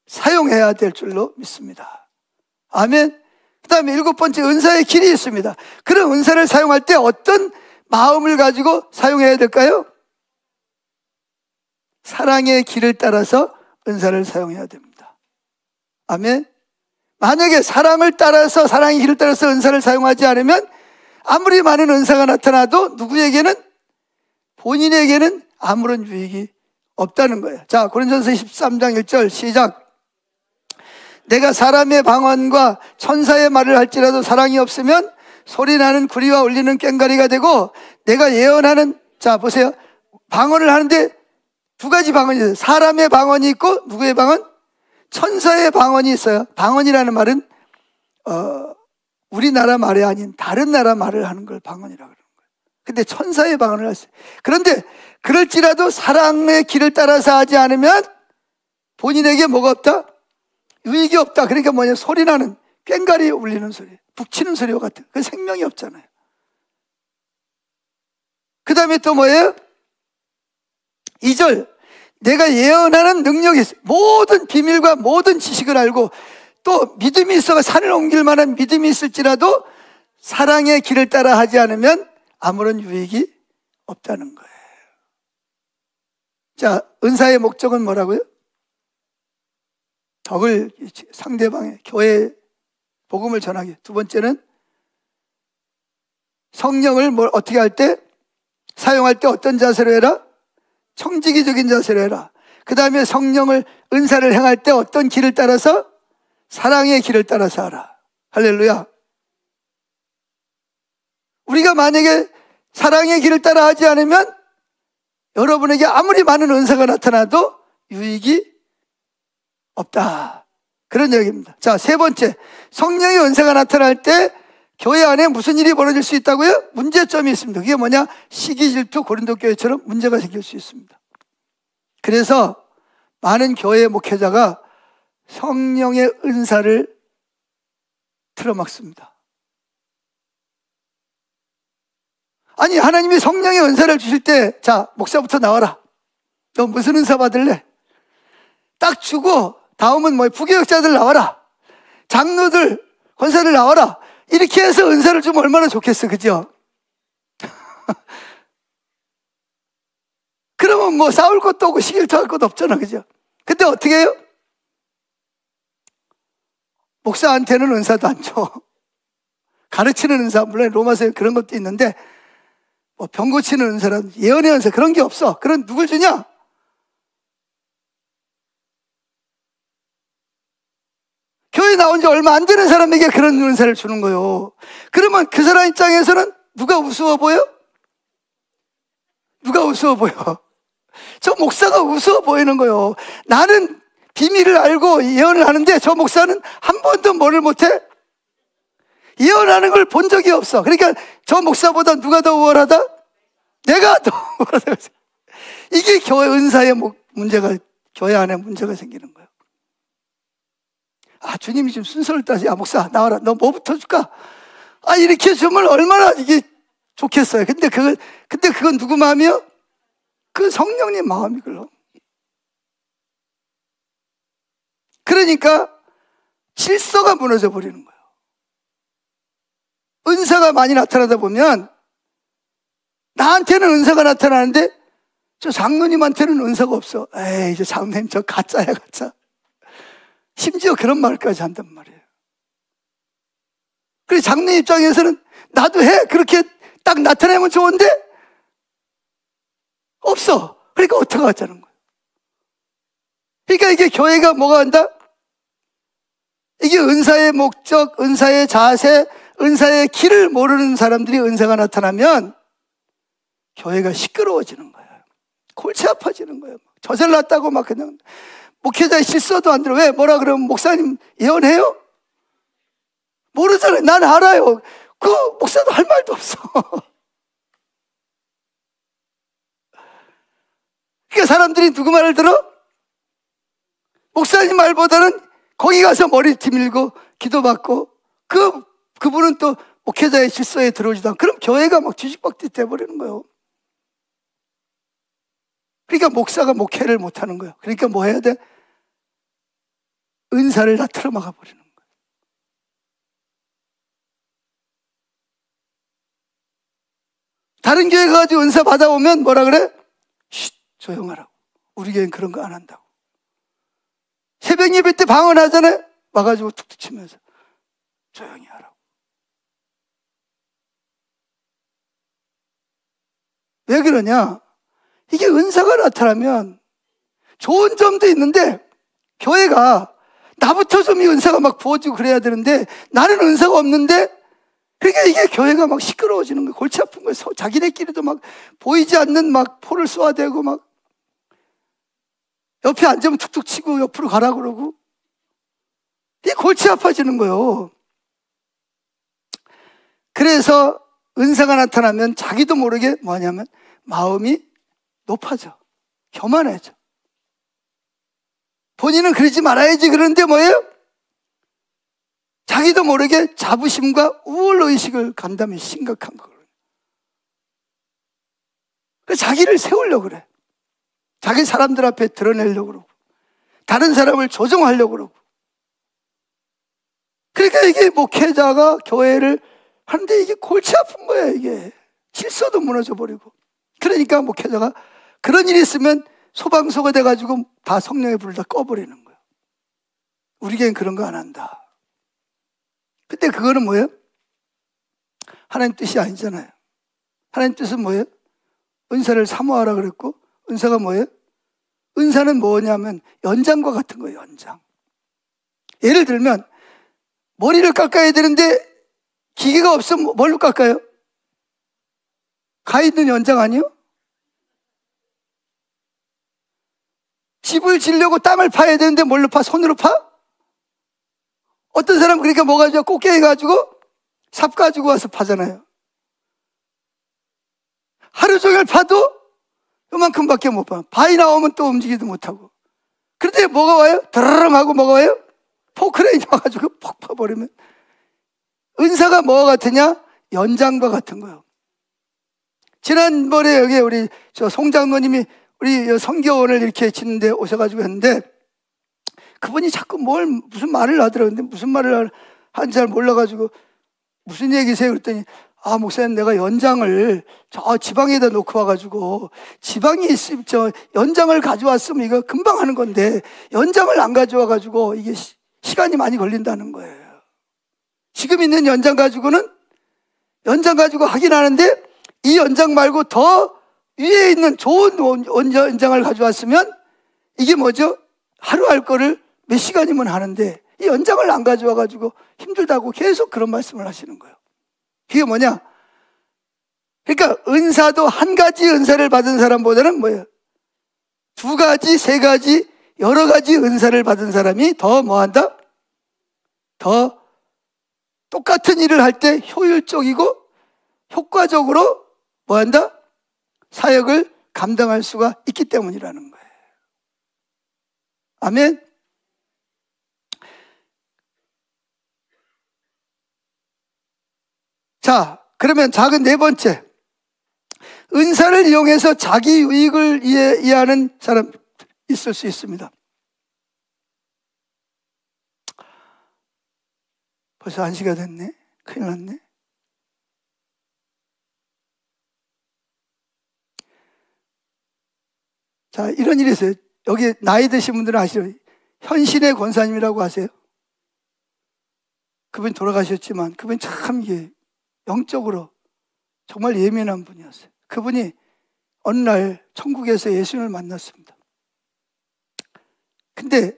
사용해야 될 줄로 믿습니다. 아멘. 그 다음에 7번째, 은사의 길이 있습니다. 그런 은사를 사용할 때 어떤 마음을 가지고 사용해야 될까요? 사랑의 길을 따라서 은사를 사용해야 됩니다. 아멘. 만약에 사랑을 따라서, 사랑의 길을 따라서 은사를 사용하지 않으면 아무리 많은 은사가 나타나도 누구에게는, 본인에게는 아무런 유익이 없다는 거예요. 자, 고린도전서 13장 1절 시작. 내가 사람의 방언과 천사의 말을 할지라도 사랑이 없으면 소리나는 구리와 울리는 꽹과리가 되고, 내가 예언하는, 자 보세요, 방언을 하는데 두 가지 방언이 있어요. 사람의 방언이 있고 누구의 방언? 천사의 방언이 있어요. 방언이라는 말은 우리나라 말이 아닌 다른 나라 말을 하는 걸 방언이라고 그러는 거예요. 근데 천사의 방언을 했어요. 그런데 그럴지라도 사랑의 길을 따라서 하지 않으면 본인에게 뭐가 없다? 유익이 없다. 그러니까 뭐냐? 소리나는, 꽹과리 울리는 소리, 북치는 소리와 같은, 그 생명이 없잖아요. 그 다음에 또 뭐예요? 2절, 내가 예언하는 능력이 있어요. 모든 비밀과 모든 지식을 알고 또 믿음이 있어가 산을 옮길 만한 믿음이 있을지라도 사랑의 길을 따라 하지 않으면 아무런 유익이 없다는 거예요. 자, 은사의 목적은 뭐라고요? 덕을, 상대방의 교회 복음을 전하기. 두 번째는 성령을 어떻게 할 때, 사용할 때 어떤 자세로 해라? 청지기적인 자세로 해라. 그 다음에 성령을, 은사를 행할 때 어떤 길을 따라서? 사랑의 길을 따라서 하라. 할렐루야. 우리가 만약에 사랑의 길을 따라 하지 않으면 여러분에게 아무리 많은 은사가 나타나도 유익이 없다. 그런 얘기입니다. 자, 세 번째, 성령의 은사가 나타날 때 교회 안에 무슨 일이 벌어질 수 있다고요? 문제점이 있습니다. 그게 뭐냐? 시기, 질투, 고린도 교회처럼 문제가 생길 수 있습니다. 그래서 많은 교회 목회자가 성령의 은사를 틀어막습니다. 아니, 하나님이 성령의 은사를 주실 때, 자, 목사부터 나와라. 너 무슨 은사 받을래? 딱 주고 다음은 뭐 부교역자들 나와라, 장로들, 권사들 나와라. 이렇게 해서 은사를 주면 얼마나 좋겠어, 그죠? 그러면 뭐 싸울 것도 없고 시길토할 것도 없잖아, 그죠? 근데 어떻게 해요? 목사한테는 은사도 안 줘. 가르치는 은사, 물론 로마서에 그런 것도 있는데, 뭐 병 고치는 은사라든지 예언의 은사, 그런 게 없어. 그런 누굴 주냐? 교회 나온 지 얼마 안 되는 사람에게 그런 은사를 주는 거예요. 그러면 그 사람 입장에서는 누가 우스워 보여? 누가 우스워 보여? 저 목사가 우스워 보이는 거예요. 나는 비밀을 알고 예언을 하는데 저 목사는 한 번도 뭐를 못해? 예언하는 걸 본 적이 없어. 그러니까 저 목사보다 누가 더 우월하다? 내가 더 우월하다. 이게 교회 은사의 문제가, 교회 안에 문제가 생기는 거예요. 아, 주님이 좀 순서를 따지. 야, 목사, 나와라. 너 뭐부터 줄까? 아, 이렇게 주면 얼마나 이게 좋겠어요. 근데 그건 누구 마음이요? 그 성령님 마음이걸로. 그러니까 질서가 무너져 버리는 거예요. 은사가 많이 나타나다 보면 나한테는 은사가 나타나는데 저 장로님한테는 은사가 없어. 에이, 저 장로님 저 가짜야, 가짜. 심지어 그런 말까지 한단 말이에요. 그래서 장로님 입장에서는 나도 해. 그렇게 딱 나타내면 좋은데 없어. 그러니까 어떻게 하자는 거예요. 그러니까 이게 교회가 뭐가 한다? 이게 은사의 목적, 은사의 자세, 은사의 길을 모르는 사람들이 은사가 나타나면 교회가 시끄러워지는 거예요. 골치 아파지는 거예요. 저질났다고 막 그냥 목회자의 실수도 안 들어. 왜? 뭐라 그러면 목사님 예언해요? 모르잖아요. 난 알아요. 그 목사도 할 말도 없어. 그러니까 사람들이 누구 말을 들어? 목사님 말보다는 거기 가서 머리 뒤밀고 기도받고 그분은 또 목회자의 질서에 들어오지도 않고, 그럼 교회가 막 뒤집박듯이 돼버리는 거예요. 그러니까 목사가 목회를 못하는 거예요. 그러니까 뭐 해야 돼? 은사를 다 틀어막아 버리는 거예요. 다른 교회 가가지고 은사 받아오면 뭐라 그래? 쉿, 조용하라고. 우리 교회는 그런 거 안 한다고. 새벽 예배 때 방언하잖아요. 와가지고 툭툭 치면서 조용히 하라고. 왜 그러냐? 이게 은사가 나타나면 좋은 점도 있는데 교회가 나부터 좀 이 은사가 막 부어지고 그래야 되는데 나는 은사가 없는데, 그러니까 이게 교회가 막 시끄러워지는 거예요. 골치 아픈 거예요. 자기네끼리도 막 보이지 않는 막 포를 쏘아대고 막 옆에 앉으면 툭툭 치고 옆으로 가라 그러고, 이게 골치 아파지는 거예요. 그래서 은사가 나타나면 자기도 모르게 뭐냐면 마음이 높아져. 교만해져. 본인은 그러지 말아야지 그러는데 뭐예요? 자기도 모르게 자부심과 우월의식을 간다면 심각한 거거든요. 그래서 자기를 세우려고 그래. 자기 사람들 앞에 드러내려고 그러고 다른 사람을 조종하려고 그러고. 그러니까 이게 목회자가 교회를 하는데 이게 골치 아픈 거야. 이게 질서도 무너져 버리고. 그러니까 목회자가 그런 일이 있으면 소방서가 돼가지고 다 성령의 불을 다 꺼버리는 거예요. 우리 교회는 그런 거 안 한다. 근데 그거는 뭐예요? 하나님 뜻이 아니잖아요. 하나님 뜻은 뭐예요? 은사를 사모하라 그랬고, 은사가 뭐예요? 은사는 뭐냐면 연장과 같은 거예요. 연장. 예를 들면 머리를 깎아야 되는데 기계가 없으면 뭘로 깎아요? 가 있는 연장 아니요? 집을 지려고 땅을 파야 되는데 뭘로 파? 손으로 파? 어떤 사람은 그러니까 뭐 가지고 꽃게 가지고 삽 가지고 와서 파잖아요. 하루 종일 파도 요만큼밖에 못 봐. 바위 나오면 또 움직이지도 못하고. 그런데 뭐가 와요? 드르릉 하고 뭐가 와요? 포크레인이 와가지고 퍽 파버리면. 은사가 뭐가 같으냐? 연장과 같은 거예요. 지난번에 여기 우리 저 송장로님이 우리 성교원을 이렇게 짓는데 오셔가지고 했는데, 그분이 자꾸 무슨 말을 하더라고요. 근데 무슨 말을 하는지 잘 몰라가지고 무슨 얘기세요? 그랬더니 아, 목사님, 내가 연장을 저 지방에다 놓고 와가지고, 지방에 있으면 저 연장을 가져왔으면 이거 금방 하는 건데, 연장을 안 가져와가지고, 이게 시간이 많이 걸린다는 거예요. 지금 있는 연장 가지고는, 연장 가지고 하긴 하는데, 이 연장 말고 더 위에 있는 좋은 연장을 가져왔으면, 이게 뭐죠? 하루 할 거를 몇 시간이면 하는데, 이 연장을 안 가져와가지고 힘들다고 계속 그런 말씀을 하시는 거예요. 그게 뭐냐? 그러니까 은사도 한 가지 은사를 받은 사람보다는 뭐예요? 두 가지, 세 가지, 여러 가지 은사를 받은 사람이 더 뭐한다? 더 똑같은 일을 할 때 효율적이고 효과적으로 뭐한다? 사역을 감당할 수가 있기 때문이라는 거예요. 아멘? 자, 그러면 작은 네 번째. 은사를 이용해서 자기 유익을 이해하는 사람 있을 수 있습니다. 벌써 1시가 됐네. 큰일 났네. 자, 이런 일이 있어요. 여기 나이 드신 분들은 아시죠? 현신의 권사님이라고 아세요? 그분이 돌아가셨지만 그분이 참 이게 영적으로 정말 예민한 분이었어요. 그분이 어느 날 천국에서 예수님을 만났습니다. 근데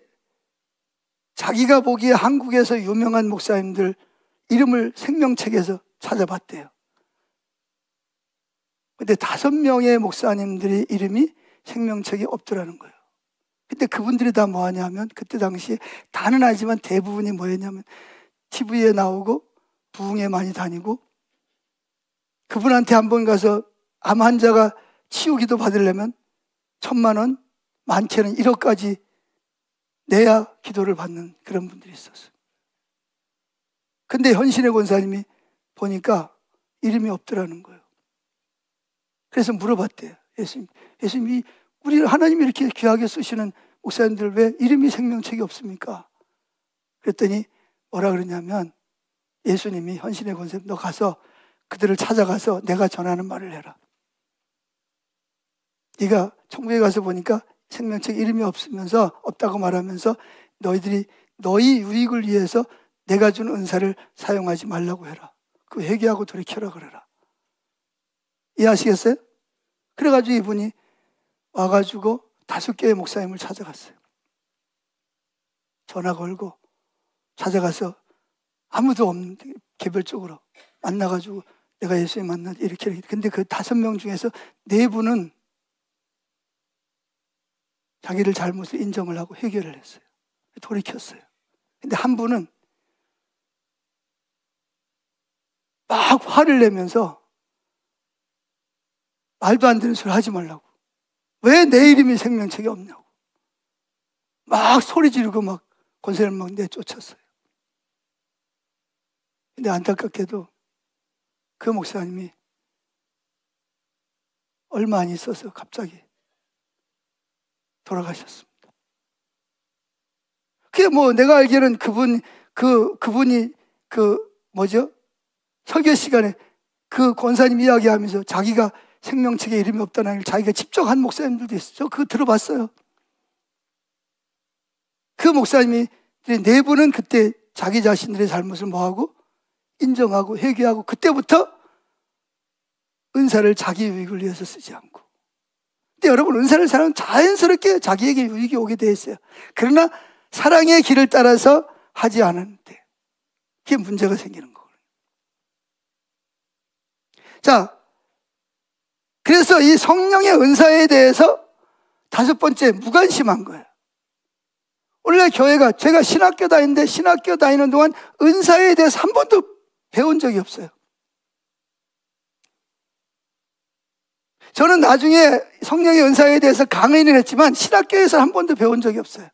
자기가 보기에 한국에서 유명한 목사님들 이름을 생명책에서 찾아봤대요. 근데 5명의 목사님들의 이름이 생명책에 없더라는 거예요. 근데 그분들이 다 뭐하냐면 그때 당시에 다는 아니지만 대부분이 뭐였냐면 TV에 나오고 부흥회 많이 다니고 그분한테 한번 가서 암 환자가 치유기도 받으려면 1,000만 원, 많게는 1억까지 내야 기도를 받는 그런 분들이 있었어요. 근데 현신의 권사님이 보니까 이름이 없더라는 거예요. 그래서 물어봤대요. 예수님이 우리 하나님이 이렇게 귀하게 쓰시는 목사님들 왜 이름이 생명책이 없습니까? 그랬더니 뭐라 그러냐면 예수님이 현신의 권사님 너 가서 그들을 찾아가서 내가 전하는 말을 해라. 네가 천국에 가서 보니까 생명책 이름이 없다고 말하면서 너희들이 너희 유익을 위해서 내가 준 은사를 사용하지 말라고 해라. 그 회개하고 돌이켜라 그래라. 이해하시겠어요? 그래가지고 이분이 와가지고 5개의 목사님을 찾아갔어요. 전화 걸고 찾아가서 아무도 없는데 개별적으로 만나가지고 내가 예수님 만나 이렇게. 근데 그 5명 중에서 4분은 자기를 잘못을 인정을 하고 회개를 했어요. 돌이켰어요. 근데 한 분은 막 화를 내면서 말도 안 되는 소리 하지 말라고. 왜 내 이름이 생명책에 없냐고. 막 소리 지르고 막 권세를 막 내쫓았어요. 근데 안타깝게도 그 목사님이 얼마 안 있어서 갑자기 돌아가셨습니다. 그게 뭐 내가 알기로는 그분이 설교 시간에 그 권사님 이야기하면서 자기가 생명책에 이름이 없다는 걸 자기가 직접 한 목사님들도 있어요. 저 그거 들어봤어요. 그 목사님이 4분은 그때 자기 자신들의 잘못을 뭐하고 인정하고 회개하고 그때부터 은사를 자기 유익을 위해서 쓰지 않고. 근데 여러분 은사를 사용하면 자연스럽게 자기에게 유익이 오게 돼 있어요. 그러나 사랑의 길을 따라서 하지 않았는데 그게 문제가 생기는 거거든요. 자, 그래서 이 성령의 은사에 대해서 5번째 무관심한 거예요. 원래 교회가 제가 신학교 다니는데 신학교 다니는 동안 은사에 대해서 한 번도 배운 적이 없어요. 저는 나중에 성령의 은사에 대해서 강의를 했지만 신학교에서 한 번도 배운 적이 없어요.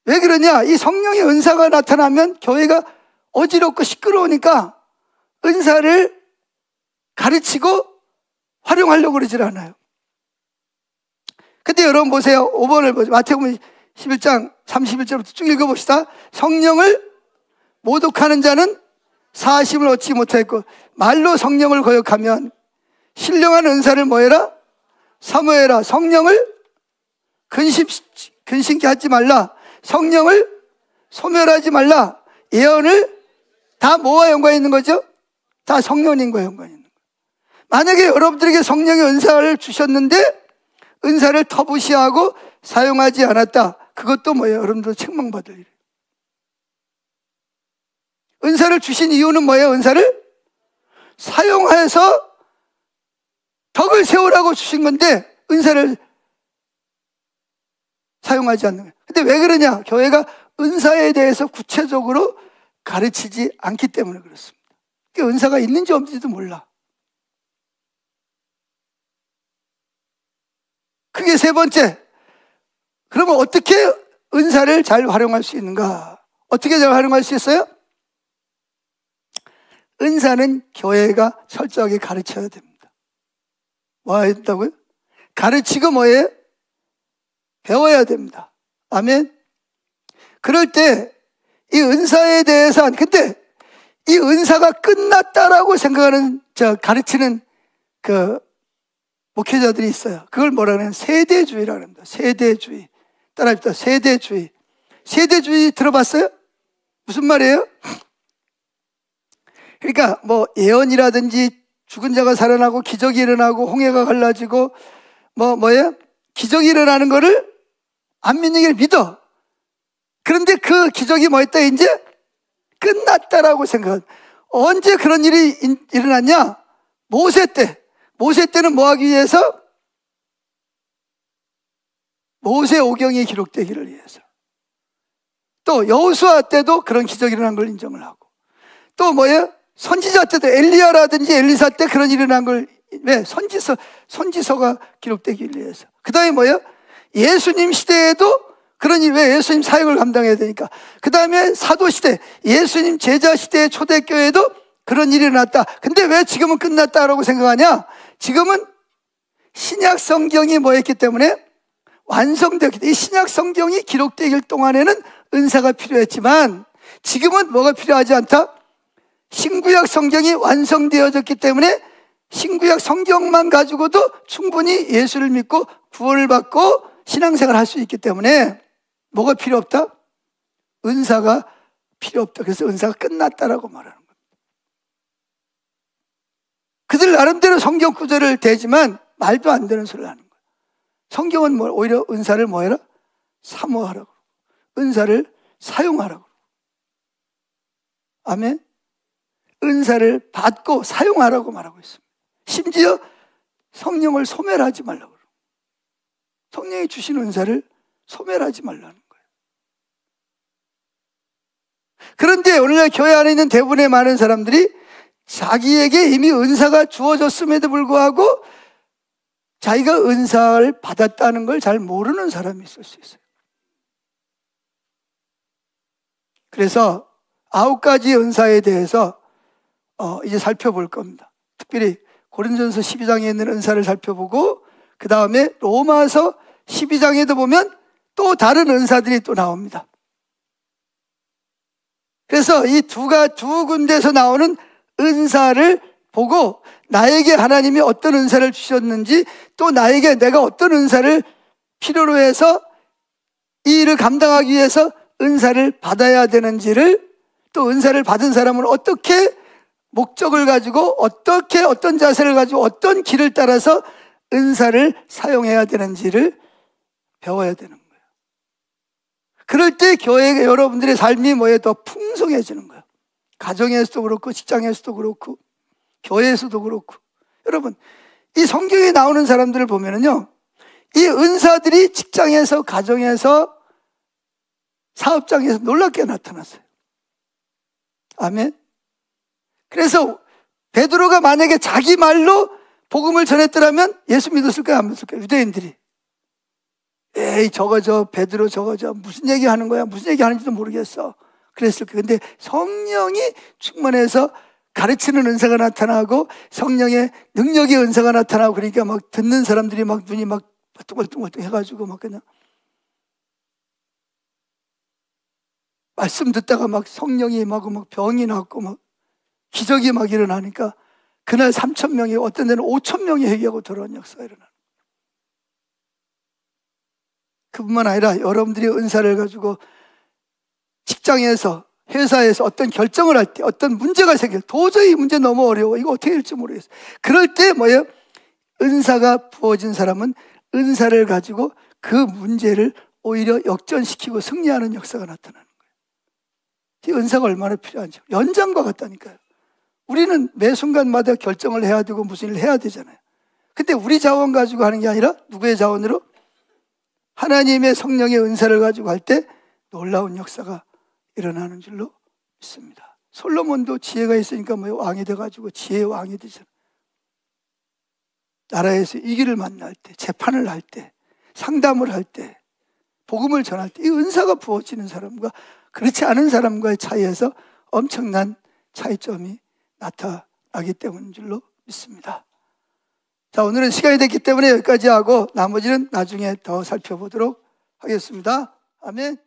왜 그러냐? 이 성령의 은사가 나타나면 교회가 어지럽고 시끄러우니까 은사를 가르치고 활용하려고 그러질 않아요. 근데 여러분 보세요. 5번을 보세요. 마태복음 11장 31절부터 쭉 읽어봅시다. 성령을 모독하는 자는 사심을 얻지 못하였고 말로 성령을 거역하면 신령한 은사를 뭐해라? 사모해라. 성령을 근심케 하지 말라. 성령을 소멸하지 말라. 예언을 다 뭐와 연관이 있는 거죠? 다 성령님과 연관이 있는 거예요. 만약에 여러분들에게 성령의 은사를 주셨는데 은사를 터부시하고 사용하지 않았다. 그것도 뭐예요? 여러분들 책망받을 일이에요. 은사를 주신 이유는 뭐예요? 은사를 사용해서 덕을 세우라고 주신 건데 은사를 사용하지 않는 거예요. 근데 왜 그러냐? 교회가 은사에 대해서 구체적으로 가르치지 않기 때문에 그렇습니다. 은사가 있는지 없는지도 몰라. 그게 세 번째. 그러면 어떻게 은사를 잘 활용할 수 있는가? 어떻게 잘 활용할 수 있어요? 은사는 교회가 철저하게 가르쳐야 됩니다. 뭐 해야 된다고요? 가르치고 뭐예요? 배워야 됩니다. 아멘. 그럴 때 이 은사에 대해서, 근데 이 은사가 끝났다라고 생각하는, 가르치는 그 목회자들이 있어요. 그걸 뭐라 그러냐면 세대주의라고 합니다. 세대주의. 따라합시다. 세대주의. 세대주의 들어봤어요? 무슨 말이에요? 그러니까 뭐 예언이라든지 죽은 자가 살아나고 기적이 일어나고 홍해가 갈라지고 뭐예요? 기적이 일어나는 거를 안 믿는 게 믿어. 그런데 그 기적이 뭐였다? 이제 끝났다라고 생각한. 언제 그런 일이 일어났냐? 모세 때. 모세 때는 뭐 하기 위해서? 모세 오경이 기록되기를 위해서. 또 여호수아 때도 그런 기적이 일어난 걸 인정을 하고. 또 뭐예요? 선지자 때도 엘리야라든지 엘리사 때 그런 일이 일어난 걸, 왜? 선지서가 기록되기 위해서. 그 다음에 뭐예요? 예수님 시대에도 그런 일, 왜? 예수님 사역을 감당해야 되니까. 그 다음에 사도시대, 예수님 제자 시대의 초대교회도 그런 일이 일어났다. 근데 왜 지금은 끝났다라고 생각하냐? 지금은 신약 성경이 뭐였기 때문에 완성되었기 때문에, 이 신약 성경이 기록되길 동안에는 은사가 필요했지만 지금은 뭐가 필요하지 않다? 신구약 성경이 완성되어졌기 때문에 신구약 성경만 가지고도 충분히 예수를 믿고 구원을 받고 신앙생활을 할 수 있기 때문에 뭐가 필요 없다? 은사가 필요 없다. 그래서 은사가 끝났다라고 말하는 겁니다. 그들 나름대로 성경 구절을 대지만 말도 안 되는 소리를 하는 거예요. 성경은 오히려 은사를 뭐 해라? 사모하라고. 은사를 사용하라고. 아멘. 은사를 받고 사용하라고 말하고 있습니다. 심지어 성령을 소멸하지 말라고. 성령이 주신 은사를 소멸하지 말라는 거예요. 그런데 오늘날 교회 안에 있는 대부분의 많은 사람들이 자기에게 이미 은사가 주어졌음에도 불구하고 자기가 은사를 받았다는 걸 잘 모르는 사람이 있을 수 있어요. 그래서 9가지 은사에 대해서 이제 살펴볼 겁니다. 특별히 고린도전서 12장에 있는 은사를 살펴보고 그 다음에 로마서 12장에도 보면 또 다른 은사들이 또 나옵니다. 그래서 이 두 군데에서 나오는 은사를 보고 나에게 하나님이 어떤 은사를 주셨는지, 또 나에게 내가 어떤 은사를 필요로 해서 이 일을 감당하기 위해서 은사를 받아야 되는지를, 또 은사를 받은 사람은 어떻게 목적을 가지고 어떤 자세를 가지고 어떤 길을 따라서 은사를 사용해야 되는지를 배워야 되는 거예요. 그럴 때 교회 여러분들의 삶이 뭐에 더 풍성해지는 거예요. 가정에서도 그렇고 직장에서도 그렇고 교회에서도 그렇고. 여러분, 이 성경에 나오는 사람들을 보면은요, 이 은사들이 직장에서, 가정에서, 사업장에서 놀랍게 나타났어요. 아멘. 그래서 베드로가 만약에 자기 말로 복음을 전했더라면 예수 믿었을까요? 안 믿었을까요? 유대인들이 에이 베드로 무슨 얘기 하는 거야? 무슨 얘기 하는지도 모르겠어. 그랬을 거예요. 근데 성령이 충만해서 가르치는 은사가 나타나고 성령의 능력의 은사가 나타나고, 그러니까 막 듣는 사람들이 막 눈이 막 뚱글뚱글 해가지고 막 그냥 말씀 듣다가 막 성령이 임하고 막 병이 났고 막 기적이 막 일어나니까 그날 3,000명이, 어떤 데는 5,000명이 회개하고 돌아온 역사가 일어나는. 그뿐만 아니라 여러분들이 은사를 가지고 직장에서, 회사에서 어떤 결정을 할 때, 어떤 문제가 생겨, 도저히 이 문제 너무 어려워, 이거 어떻게 될지 모르겠어. 그럴 때 뭐예요? 은사가 부어진 사람은 은사를 가지고 그 문제를 오히려 역전시키고 승리하는 역사가 나타나는 거예요. 이 은사가 얼마나 필요한지. 연장과 같다니까요. 우리는 매 순간마다 결정을 해야 되고 무슨 일을 해야 되잖아요. 근데 우리 자원 가지고 하는 게 아니라 누구의 자원으로? 하나님의 성령의 은사를 가지고 할 때 놀라운 역사가 일어나는 줄로 믿습니다. 솔로몬도 지혜가 있으니까 뭐 왕이 돼가지고 지혜의 왕이 되잖아요. 나라에서 이기를 만날 때, 재판을 할 때, 상담을 할 때, 복음을 전할 때 이 은사가 부어지는 사람과 그렇지 않은 사람과의 차이에서 엄청난 차이점이 나타나기 때문인 줄로 믿습니다. 자, 오늘은 시간이 됐기 때문에 여기까지 하고 나머지는 나중에 더 살펴보도록 하겠습니다. 아멘.